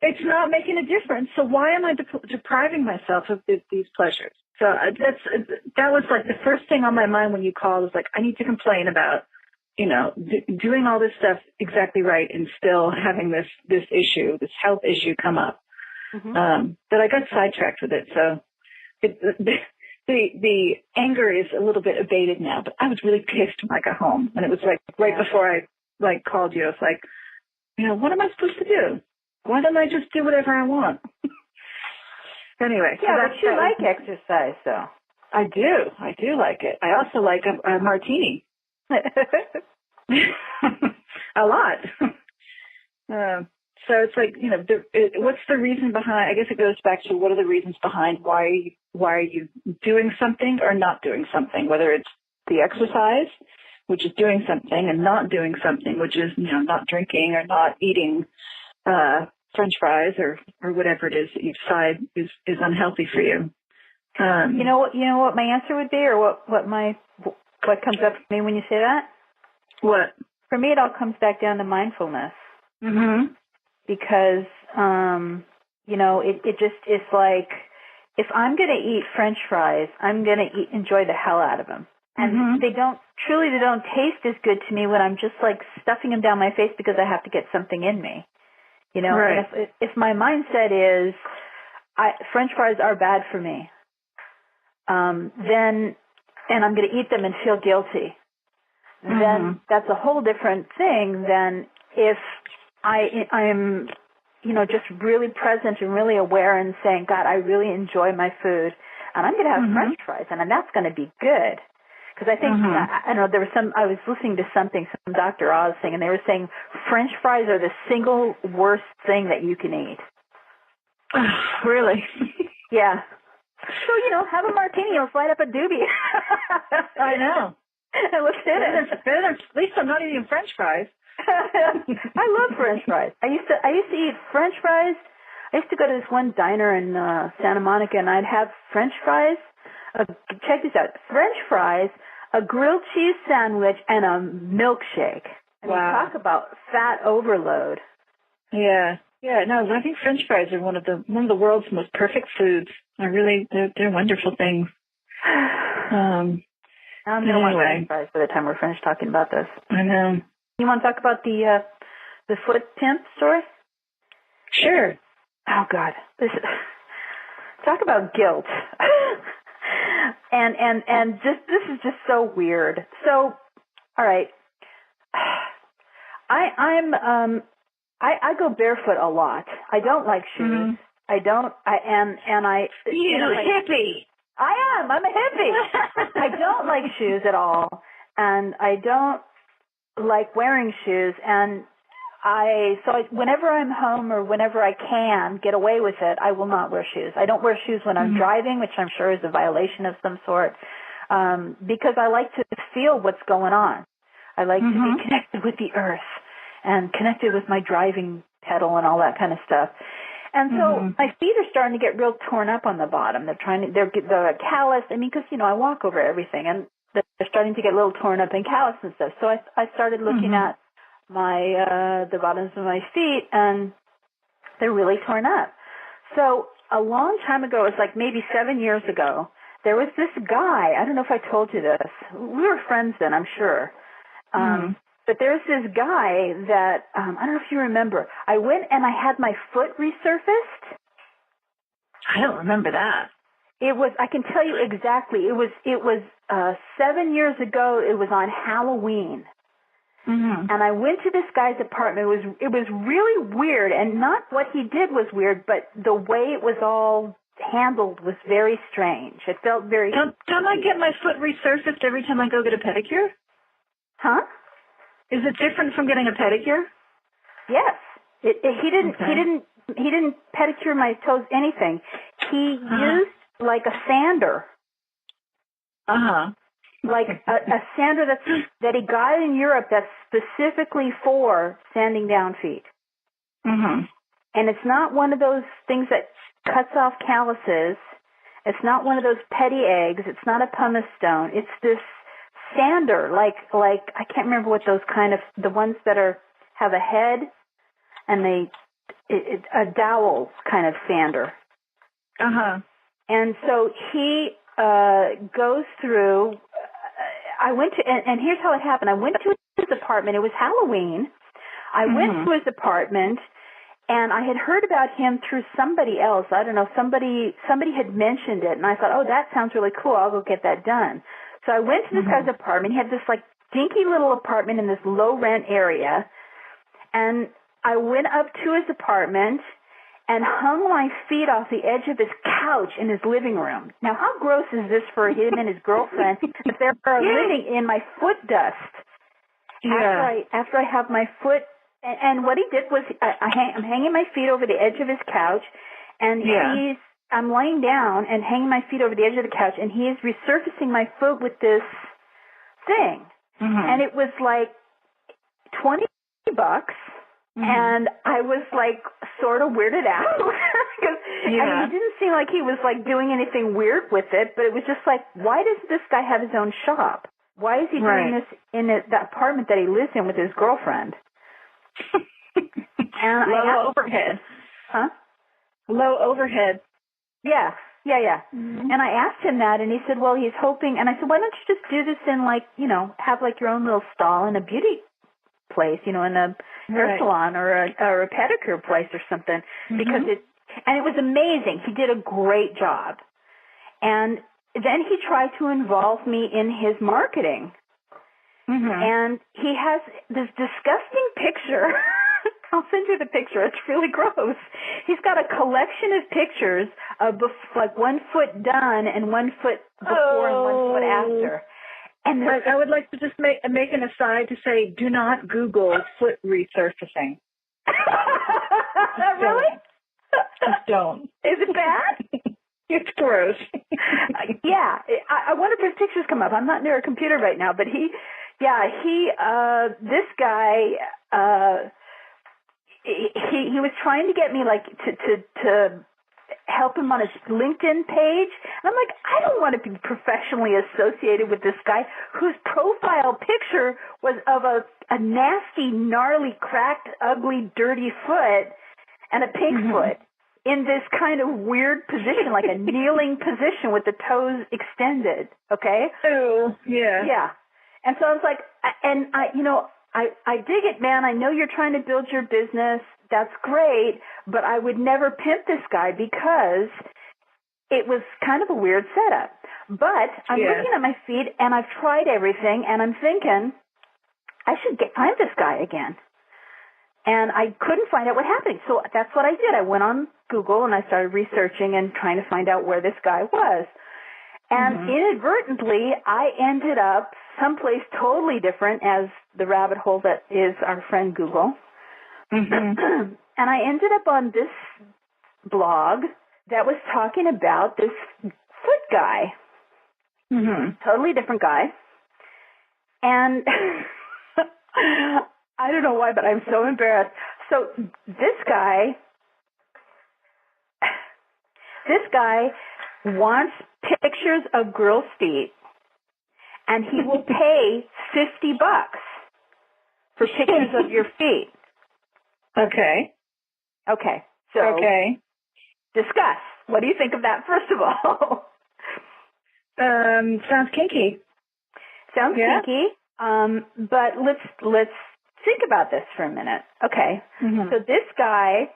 It's not making a difference. So why am I depriving myself of these pleasures? So that was like the first thing on my mind when you called, was like, I need to complain about, doing all this stuff exactly right and still having this issue, this health issue come up. But I got sidetracked with it. So the anger is a little bit abated now, but I was really pissed when I got home. And it was like right before I called you, I was like, what am I supposed to do? Why don't I just do whatever I want? Anyway. Yeah, but you like exercise, though. I do like it. I also like a martini. A lot. So it's like, what's the reason behind, I guess it goes back to what are the reasons behind why are you doing something or not doing something, whether it's the exercise, which is doing something, and not doing something, which is, not drinking or not eating French fries or whatever it is that you decide is unhealthy for you. You know what my answer would be, or what comes up for me when you say that? What? For me, it all comes back down to mindfulness. Mhm. Because it just is like, if I'm going to eat French fries, I'm going to enjoy the hell out of them. And they don't taste as good to me when I'm just like stuffing them down my face because I have to get something in me. Right. And if my mindset is, French fries are bad for me, then, and I'm going to eat them and feel guilty, then that's a whole different thing than if I'm, just really present and really aware and saying, God, I really enjoy my food, and I'm going to have French fries, and that's going to be good. Because I think, I know there was I was listening to some Dr. Oz thing, and they were saying French fries are the single worst thing that you can eat. Really? Yeah. So, have a martini, let's light up a doobie. I know. And let's hit it. At least I'm not eating French fries. I love French fries. I used to eat French fries. I used to go to this one diner in Santa Monica, and I'd have French fries. Check this out. French fries, a grilled cheese sandwich, and a milkshake. I mean, talk about fat overload. Yeah. Yeah, no, I think French fries are one of the world's most perfect foods. They're wonderful things. I'm going to want French fries by the time we're finished talking about this. I know. You want to talk about the foot pimp story? Sure. oh God, talk about guilt. and just, this is just so weird. So, all right. I go barefoot a lot. I don't like shoes. Mm-hmm. I don't, hippie. I am. I'm a hippie. I don't like shoes at all. And I don't like wearing shoes. And whenever I'm home or whenever I can get away with it, I will not wear shoes. I don't wear shoes when I'm driving, which I'm sure is a violation of some sort, because I like to feel what's going on. I like to be connected with the earth and connected with my driving pedal and all that kind of stuff. And so my feet are starting to get real torn up on the bottom. They're calloused. I mean, because, I walk over everything, and they're starting to get a little torn up and calloused and stuff. So I started looking at the bottoms of my feet, and they're really torn up. So a long time ago, it was like maybe 7 years ago, there was this guy. I don't know if I told you this. We were friends then, I'm sure. But there's this guy that, I don't know if you remember, I went and I had my foot resurfaced. I don't remember that. I can tell you exactly, it was 7 years ago, it was on Halloween. And I went to this guy's apartment. It was really weird, and not what he did was weird, but the way it was all handled was very strange. It felt very... Don't I get my foot resurfaced every time I go get a pedicure? Huh? Is it different from getting a pedicure? Yes. He didn't pedicure my toes, anything. He used like a sander. Like a sander that he got in Europe that's specifically for sanding down feet. And it's not one of those things that cuts off calluses. It's not one of those petty eggs. It's not a pumice stone. It's this sander, like I can't remember what those kind of, the ones that have a head and a dowel kind of sander. And so he goes through. I went to, and here's how it happened. I went to his apartment. It was Halloween. I went to his apartment, and I had heard about him through somebody else. I don't know, somebody had mentioned it, and I thought, oh, that sounds really cool. I'll go get that done. So I went to this guy's apartment. He had this like dinky little apartment in this low rent area, and I went up to his apartment and hung my feet off the edge of his couch in his living room. Now, how gross is this for him and his girlfriend if they're living in my foot dust? After I have my foot, and what he did was I'm hanging my feet over the edge of his couch, and I'm laying down and hanging my feet over the edge of the couch, and he is resurfacing my foot with this thing. And it was like $20. And I was like sort of weirded out because I mean, it didn't seem like he was like doing anything weird with it, but it was just like, why does this guy have his own shop? Why is he doing this in the apartment that he lives in with his girlfriend? And low overhead. Huh? Low overhead. Yeah. And I asked him that, and he said, well, he's hoping, and I said, why don't you just do this in like, have like your own little stall in a beauty place, in a hair salon or a pedicure place or something, because it was amazing. He did a great job. And then he tried to involve me in his marketing. And he has this disgusting picture. I'll send you the picture. It's really gross. He's got a collection of pictures of like 1 foot done and 1 foot before and 1 foot after. And I would like to just make an aside to say, do not Google foot resurfacing. Really? Just don't. Is it bad? It's gross. Yeah. I wonder if his pictures come up. I'm not near a computer right now, but this guy, he was trying to get me like to help him on his LinkedIn page. And I'm like, I don't want to be professionally associated with this guy whose profile picture was of a nasty, gnarly, cracked, ugly, dirty foot and a pink foot in this kind of weird position, like a kneeling position with the toes extended. Okay? Oh, yeah. Yeah. And so I was like, I dig it, man. I know you're trying to build your business. That's great. but I would never pimp this guy because it was kind of a weird setup. But I'm looking at my feed, and I've tried everything, and I'm thinking I should find this guy again. And I couldn't find out what happened. So that's what I did. I went on Google, and I started researching and trying to find out where this guy was. And inadvertently, I ended up someplace totally different as the rabbit hole that is our friend Google. And I ended up on this blog that was talking about this foot guy. Totally different guy. And I don't know why, but I'm so embarrassed. So this guy wants pictures of girls' feet, and he will pay $50 for pictures of your feet. Okay. So discuss. What do you think of that, first of all? Sounds kinky. Sounds kinky. But let's think about this for a minute. Okay. So this guy.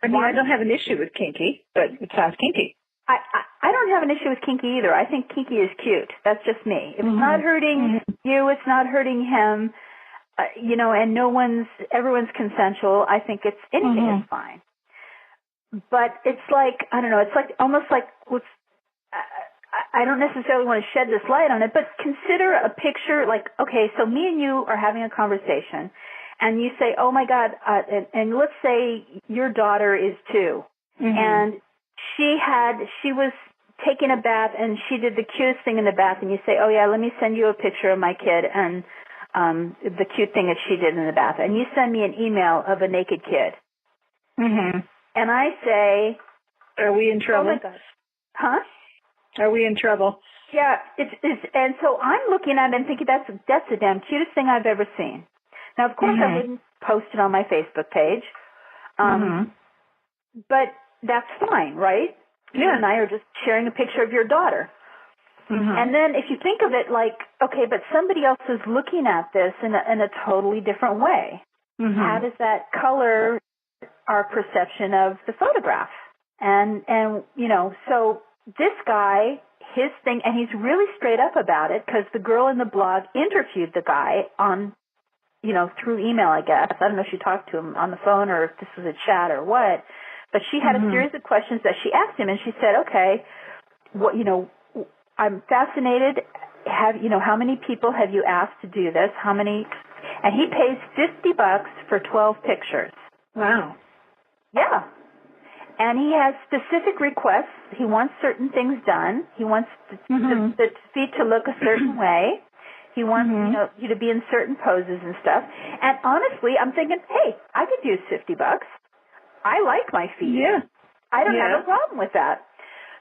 I mean, I don't have an issue with kinky, but it sounds kinky. I don't have an issue with kinky either. I think kinky is cute. That's just me. If it's not hurting you, it's not hurting him, and everyone's consensual. I think anything is fine. But it's like, I don't know, it's like almost like I don't necessarily want to shed this light on it, but consider a picture like, okay, so me and you are having a conversation, and you say, oh my God, and let's say your daughter is 2, and she was taking a bath, and she did the cutest thing in the bath, and you say, oh yeah, let me send you a picture of my kid and the cute thing that she did in the bath, and you send me an email of a naked kid. And I say, are we in trouble? Oh my gosh. Huh? Are we in trouble? Yeah, it's and so I'm looking at it and thinking that's the damn cutest thing I've ever seen. Now, of course, I wouldn't post it on my Facebook page, but that's fine, right? You and I are just sharing a picture of your daughter. And then if you think of it like, okay, but somebody else is looking at this in a totally different way. How does that color our perception of the photograph? And so this guy, his thing, and he's really straight up about it because the girl in the blog interviewed the guy on, through email, I guess. I don't know if she talked to him on the phone or if this was a chat or what, but she had a series of questions that she asked him, and she said, okay, I'm fascinated. How many people have you asked to do this? How many? And he pays $50 for 12 pictures. Wow. Yeah. And he has specific requests. He wants certain things done. He wants the feet to look a certain way. He wants you to be in certain poses and stuff. And honestly, I'm thinking, hey, I could use $50. I like my feet. Yeah. I don't have a problem with that.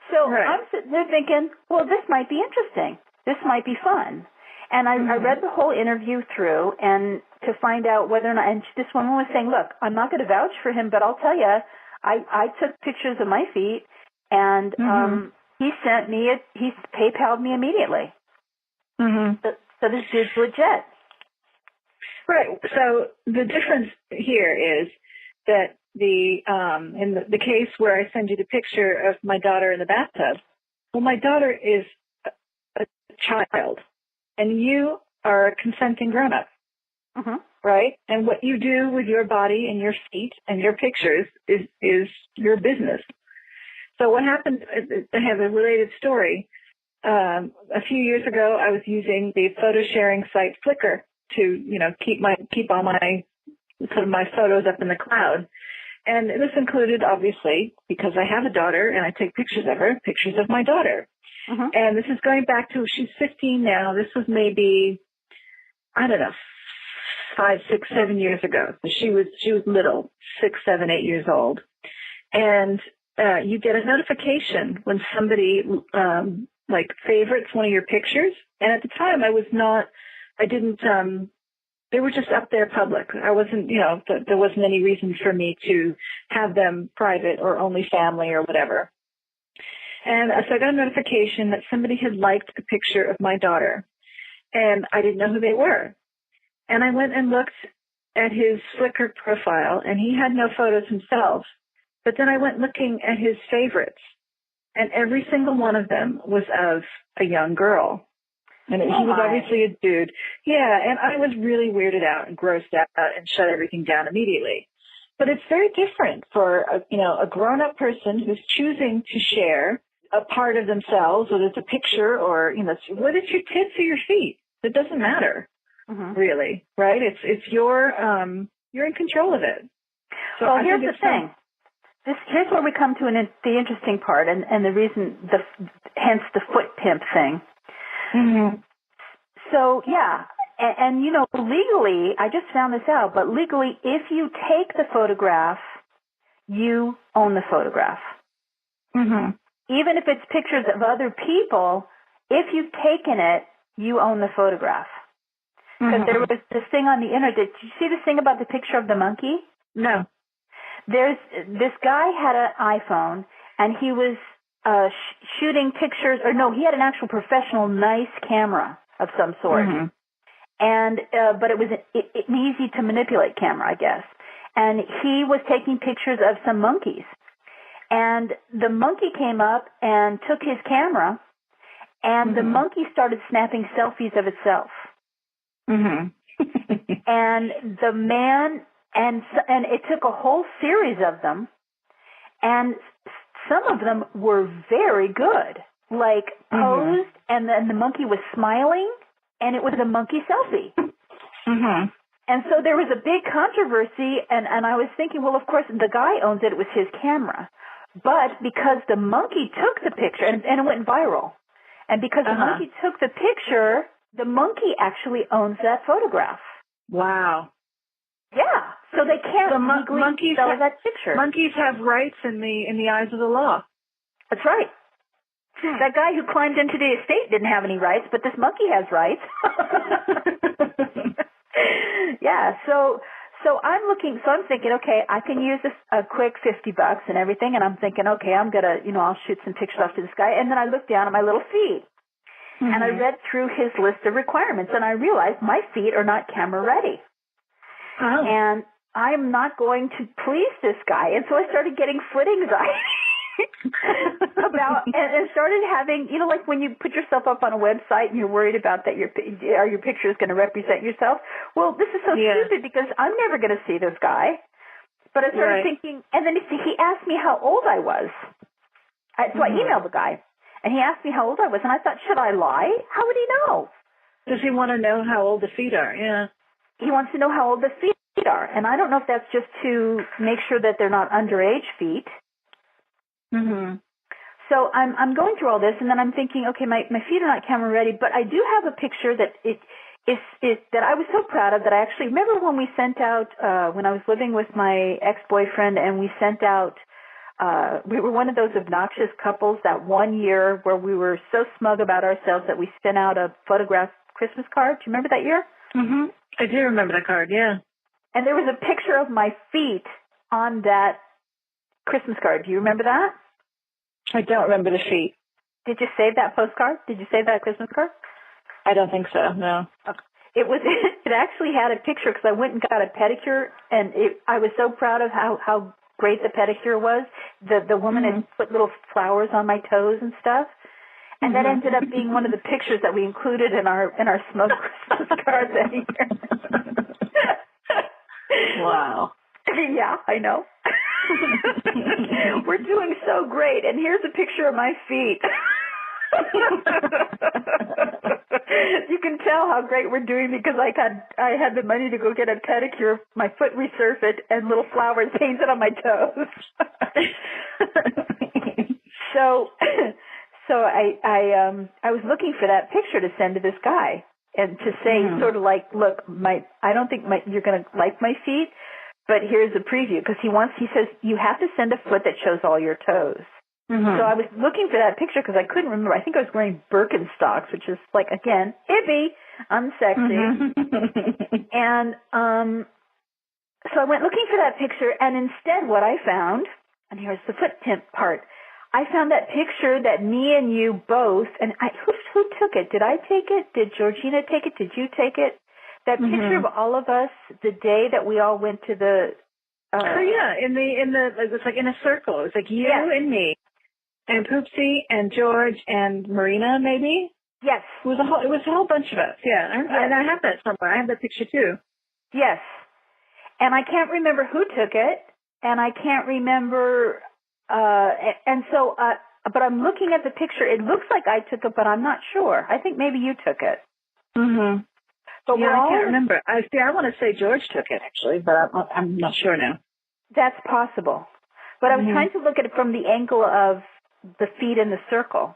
So I'm sitting there thinking, well, this might be interesting. This might be fun. And I read the whole interview through and to find out whether or not, and this woman was saying, look, I'm not going to vouch for him, but I'll tell you, I took pictures of my feet, and he sent me he PayPal'd me immediately. So this dude's legit. Right. So the difference here is that in the case where I send you the picture of my daughter in the bathtub, well, my daughter is a child, and you are a consenting grown-up. Right? And what you do with your body and your feet and your pictures is your business. So what happened, I have a related story. A few years ago, I was using the photo sharing site Flickr to, keep all my photos up in the cloud. And this included, obviously, because I have a daughter and I take pictures of her, pictures of my daughter. And this is going back to, she's 15 now. This was maybe, I don't know, 5, 6, 7 years ago. She was little, 6, 7, 8 years old. And you get a notification when somebody favorites one of your pictures. And at the time they were just up there public. I wasn't, there wasn't any reason for me to have them private or only family or whatever. And so I got a notification that somebody had liked a picture of my daughter, and I didn't know who they were. And I went and looked at his Flickr profile, and he had no photos himself, But then I went looking at his favorites, and every single one of them was of a young girl. And he was obviously a dude. Yeah, and I was really weirded out and grossed out and shut everything down immediately. But it's very different for a grown-up person who's choosing to share a part of themselves, whether it's a picture or, whether it's your tits or your feet. It doesn't matter, really, right? It's you're in control of it. So well, here's the thing. Here's where we come to the interesting part, and the reason, hence the foot pimp thing. Mm-hmm. So, yeah, and legally, I just found this out, but legally, if you take the photograph, you own the photograph. Mm-hmm. Even if it's pictures of other people, if you've taken it, you own the photograph. Because there was this thing on the internet. Did you see this thing about the picture of the monkey? No. This guy had an iPhone, and he was shooting pictures, he had an actual professional nice camera of some sort. Mm-hmm. And but it was an easy to manipulate camera, I guess. And he was taking pictures of some monkeys. And the monkey came up and took his camera, and the monkey started snapping selfies of itself. Mm-hmm. And the man, and it took a whole series of them, and some of them were very good, like posed, and then the monkey was smiling, and it was a monkey selfie. Mm-hmm. And so there was a big controversy, and I was thinking, well, of course, the guy owns it. It was his camera. But because the monkey took the picture, and it went viral, and because the monkey took the picture, the monkey actually owns that photograph. Wow. Yeah. So they can't legally sell that picture. Monkeys have rights in the eyes of the law. That's right. That guy who climbed into the estate didn't have any rights, but this monkey has rights. Yeah, so I'm thinking, okay, I can use a quick $50 and everything, and I'm thinking, okay, I'm gonna, I'll shoot some pictures off to this guy, and then I looked down at my little feet, and I read through his list of requirements, and I realized my feet are not camera ready, and I'm not going to please this guy, and so I started getting foot anxiety. and started having, like when you put yourself up on a website and you're worried about that your picture is going to represent yourself. Well, this is so stupid because I'm never going to see this guy. But I started thinking, and then he asked me how old I was. So I emailed the guy, and he asked me how old I was, and I thought, should I lie? How would he know? Does he want to know how old the feet are? Yeah. He wants to know how old the feet are, and I don't know if that's just to make sure that they're not underage feet. Mm-hmm. So I'm going through all this, and then I'm thinking, okay, my feet are not camera ready, but I do have a picture that that I was so proud of that I actually remember when we sent out when I was living with my ex-boyfriend, and we sent out we were one of those obnoxious couples that one year where we were so smug about ourselves that we sent out a photographed Christmas card. Do you remember that year? Mm-hmm. I do remember that card, yeah. And there was a picture of my feet on that Christmas card. Do you remember that? I don't remember the feet. Did you save that postcard? Did you save that Christmas card? I don't think so, no. Okay. It actually had a picture because I went and got a pedicure, and I was so proud of how great the pedicure was. The woman had put little flowers on my toes and stuff. And that ended up being one of the pictures that we included in our smoke Christmas card that year. Wow. Yeah, I know. We're doing so great, and here's a picture of my feet. You can tell how great we're doing because I had the money to go get a pedicure, my foot resurfaced, and little flowers painted on my toes. So I was looking for that picture to send to this guy and to say sort of like, look, I don't think you're going to like my feet, but here's a preview because he says you have to send a foot that shows all your toes. So I was looking for that picture because I couldn't remember. I think I was wearing Birkenstocks, which is like, again, hippie, unsexy. And so I went looking for that picture, and instead what I found, and here's the foot tip part, I found that picture that me and you both, and who took it? Did I take it? Did Georgina take it? Did you take it? That picture of all of us the day that we all went to the in the it was like in a circle. It was like you and me, and Poopsie and George and Marina, maybe. Yes. It was a whole bunch of us. Yeah, and I have that somewhere. I have that picture too. Yes. And I can't remember who took it, and I can't remember, but I'm looking at the picture. It looks like I took it, but I'm not sure. I think maybe you took it. Mm-hmm. But I can't remember. I want to say George took it, actually, but I'm not sure now. That's possible. But I was trying to look at it from the angle of the feet in the circle.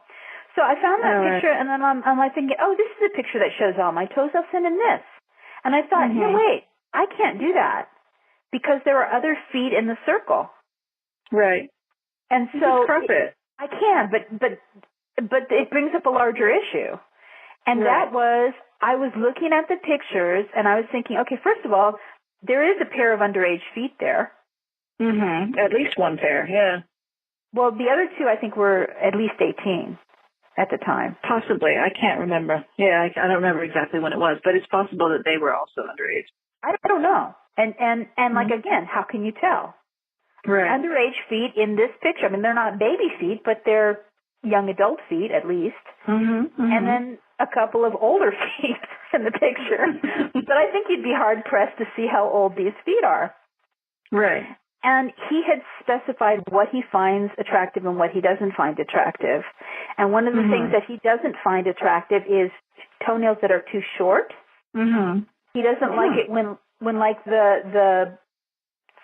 So I found that picture, and then I'm like thinking, oh, this is a picture that shows all my toes. I'll send in this. And I thought, no, wait, I can't do that because there are other feet in the circle. Right. And so I can, but it brings up a larger issue. And that was, I was looking at the pictures, and I was thinking, okay, first of all, there is a pair of underage feet there. Mm-hmm. At least one pair, yeah. Well, the other two, I think, were at least 18 at the time. Possibly. I can't remember. Yeah, I don't remember exactly when it was, but it's possible that they were also underage. I don't know. And like, again, how can you tell? Right. Underage feet in this picture, I mean, they're not baby feet, but they're young adult feet at least. Mm-hmm. Mm-hmm. And then a couple of older feet in the picture. But I think you'd be hard-pressed to see how old these feet are. Right. And he had specified what he finds attractive and what he doesn't find attractive. And one of the things that he doesn't find attractive is toenails that are too short. Mm-hmm. He doesn't like it when like the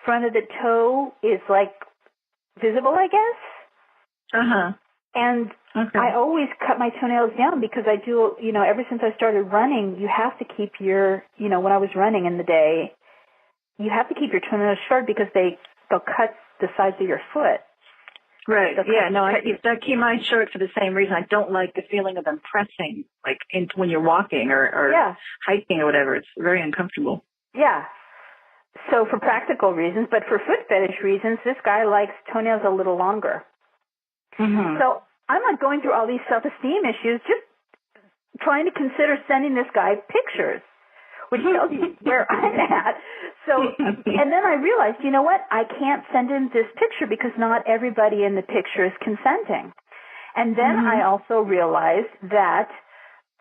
front of the toe is like visible, I guess. Uh-huh. And I always cut my toenails down because I do, ever since I started running, you have to keep your, when I was running in the day, you have to keep your toenails short because they'll cut the sides of your foot. Right. I keep mine short for the same reason. I don't like the feeling of them pressing, like when you're walking or hiking or whatever. It's very uncomfortable. Yeah. So for practical reasons, but for foot fetish reasons, this guy likes toenails a little longer. Mm-hmm. So I'm not going through all these self-esteem issues, just trying to consider sending this guy pictures, which tells you where I'm at. So, and then I realized, you know what? I can't send him this picture because not everybody in the picture is consenting. And then I also realized that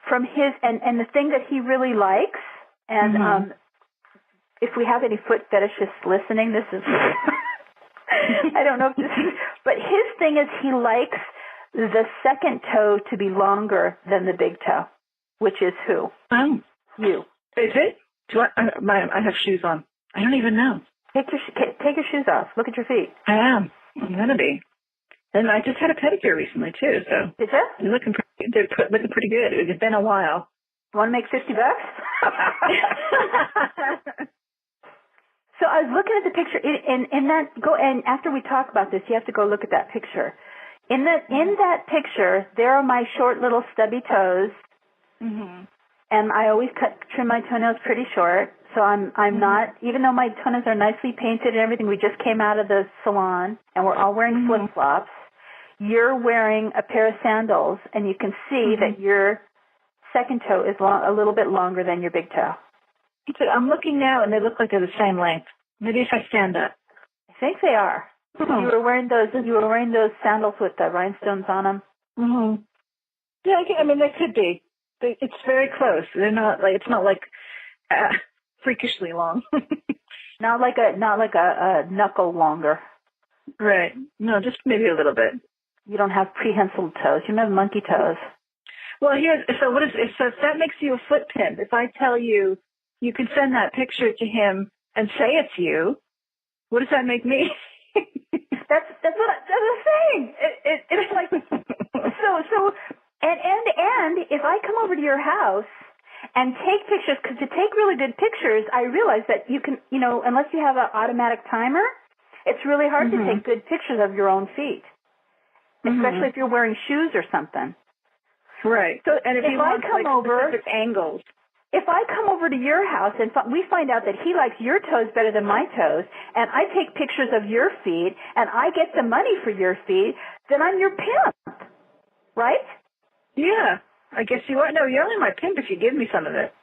from his, and the thing that he really likes, and if we have any foot fetishists listening, this is, I don't know if this is, but his thing is he likes the second toe to be longer than the big toe, which is who? Oh. You. Is it? I have shoes on. I don't even know. Take your shoes off. Look at your feet. I am. I'm going to be. And I just had a pedicure recently, too, so. Did you? They're looking pretty good. It's been a while. Want to make $50? So I was looking at the picture, and after we talk about this, you have to go look at that picture. In that picture, there are my short little stubby toes, and I always trim my toenails pretty short. So I'm not, even though my toenails are nicely painted and everything. We just came out of the salon, and we're all wearing flip flops. You're wearing a pair of sandals, and you can see that your second toe is a little bit longer than your big toe. I'm looking now, and they look like they're the same length. Maybe if I stand up. I think they are. You were wearing those sandals with the rhinestones on them. Mm-hmm. Yeah, I mean they could be. It's very close. They're not like freakishly long. not like a knuckle longer. Right. No, just maybe a little bit. You don't have prehensile toes. You have monkey toes. Well, so if that makes you a foot pimp, if I tell you you can send that picture to him and say it's you, what does that make me? That's what I'm saying. It's like so and if I come over to your house and take pictures, because to take really good pictures, I realize that you can, unless you have an automatic timer, it's really hard to take good pictures of your own feet, especially if you're wearing shoes or something. Right. So and if you want specific angles. If I come over to your house and we find out that he likes your toes better than my toes, and I take pictures of your feet, and I get the money for your feet, then I'm your pimp, right? Yeah, I guess you are. No, you're only my pimp if you give me some of it.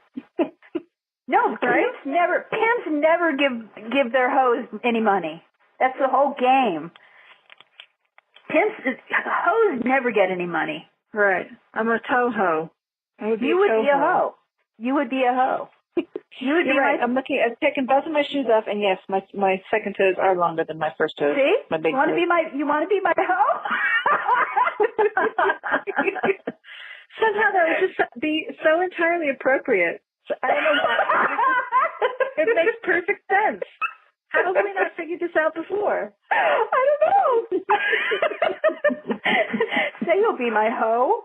No, right? pimps never give their hoes any money. That's the whole game. Hoes never get any money. Right. I'm a toho. You would be a hoe. You would be a hoe. You would be right. I'm taking both of my shoes off, and yes, my second toes are longer than my first toes. See? My big you want to be my hoe? Somehow that would just be so entirely appropriate. So I don't know why. It makes perfect sense. How have we not figured this out before? I don't know. Say you'll be my hoe.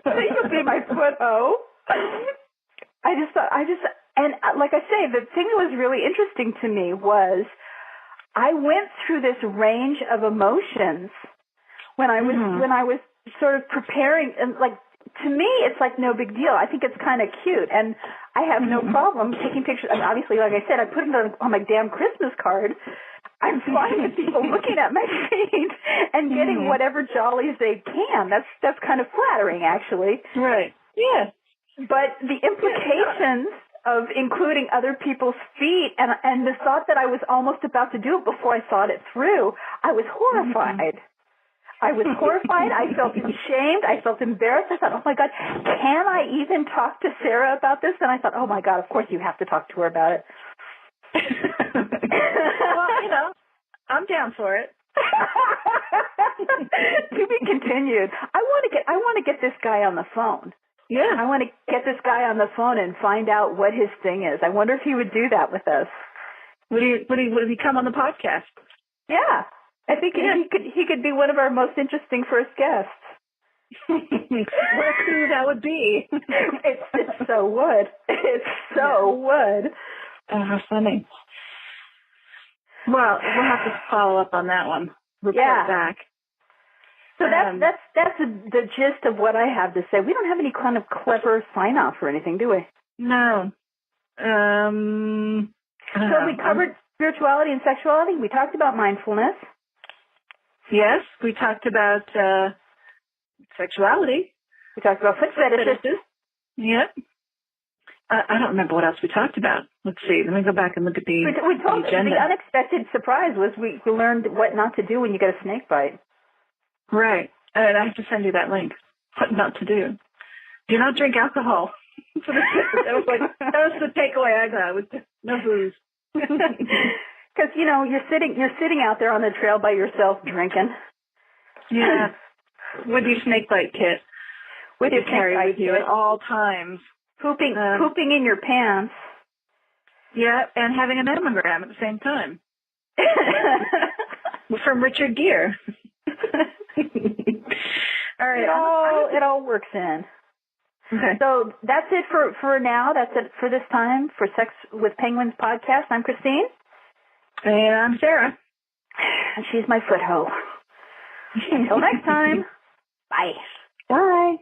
Say you'll be my foot hoe. And like I say, the thing that was really interesting to me was I went through this range of emotions when I was sort of preparing, and like, to me, it's like no big deal. I think it's kind of cute, and I have no problem taking pictures. I mean, obviously, like I said, I put it on my damn Christmas card. I'm fine with people looking at my feet and getting whatever jollies they can. That's kind of flattering, actually. Right. Yeah. But the implications of including other people's feet and the thought that I was almost about to do it before I thought it through, I was horrified. I was horrified. I felt ashamed. I felt embarrassed. I thought, oh, my God, can I even talk to Sarah about this? And I thought, oh, my God, of course you have to talk to her about it. Well, I'm down for it. To be continued. I want to get this guy on the phone. Yeah. I want to get this guy on the phone and find out what his thing is. I wonder if he would do that with us. Would he come on the podcast? Yeah. I think he could be one of our most interesting first guests. What a coup that would be. It so would. It so would. Oh, how funny. Well, we'll have to follow up on that one. Report back. So that's the gist of what I have to say. We don't have any kind of clever sign-off or anything, do we? No. So we covered spirituality and sexuality. We talked about mindfulness. Yes, we talked about sexuality. We talked about foot fetishes. Yep. I don't remember what else we talked about. Let's see. Let me go back and look at the agenda. The unexpected surprise was we learned what not to do when you get a snake bite. Right. And I have to send you that link. What not to do. Do not drink alcohol. that was the takeaway I got. Was no booze. Because, you're sitting out there on the trail by yourself drinking. Yeah. With your snake bite kit. With your carry with you at all times. Pooping in your pants. Yeah, and having a mammogram at the same time. From Richard Gere. All right. It all works in. Okay. So that's it for now. That's it for this time for Sex with Penguins podcast. I'm Christine. And I'm Sarah. And she's my foot hoe. Until next time. Bye. Bye.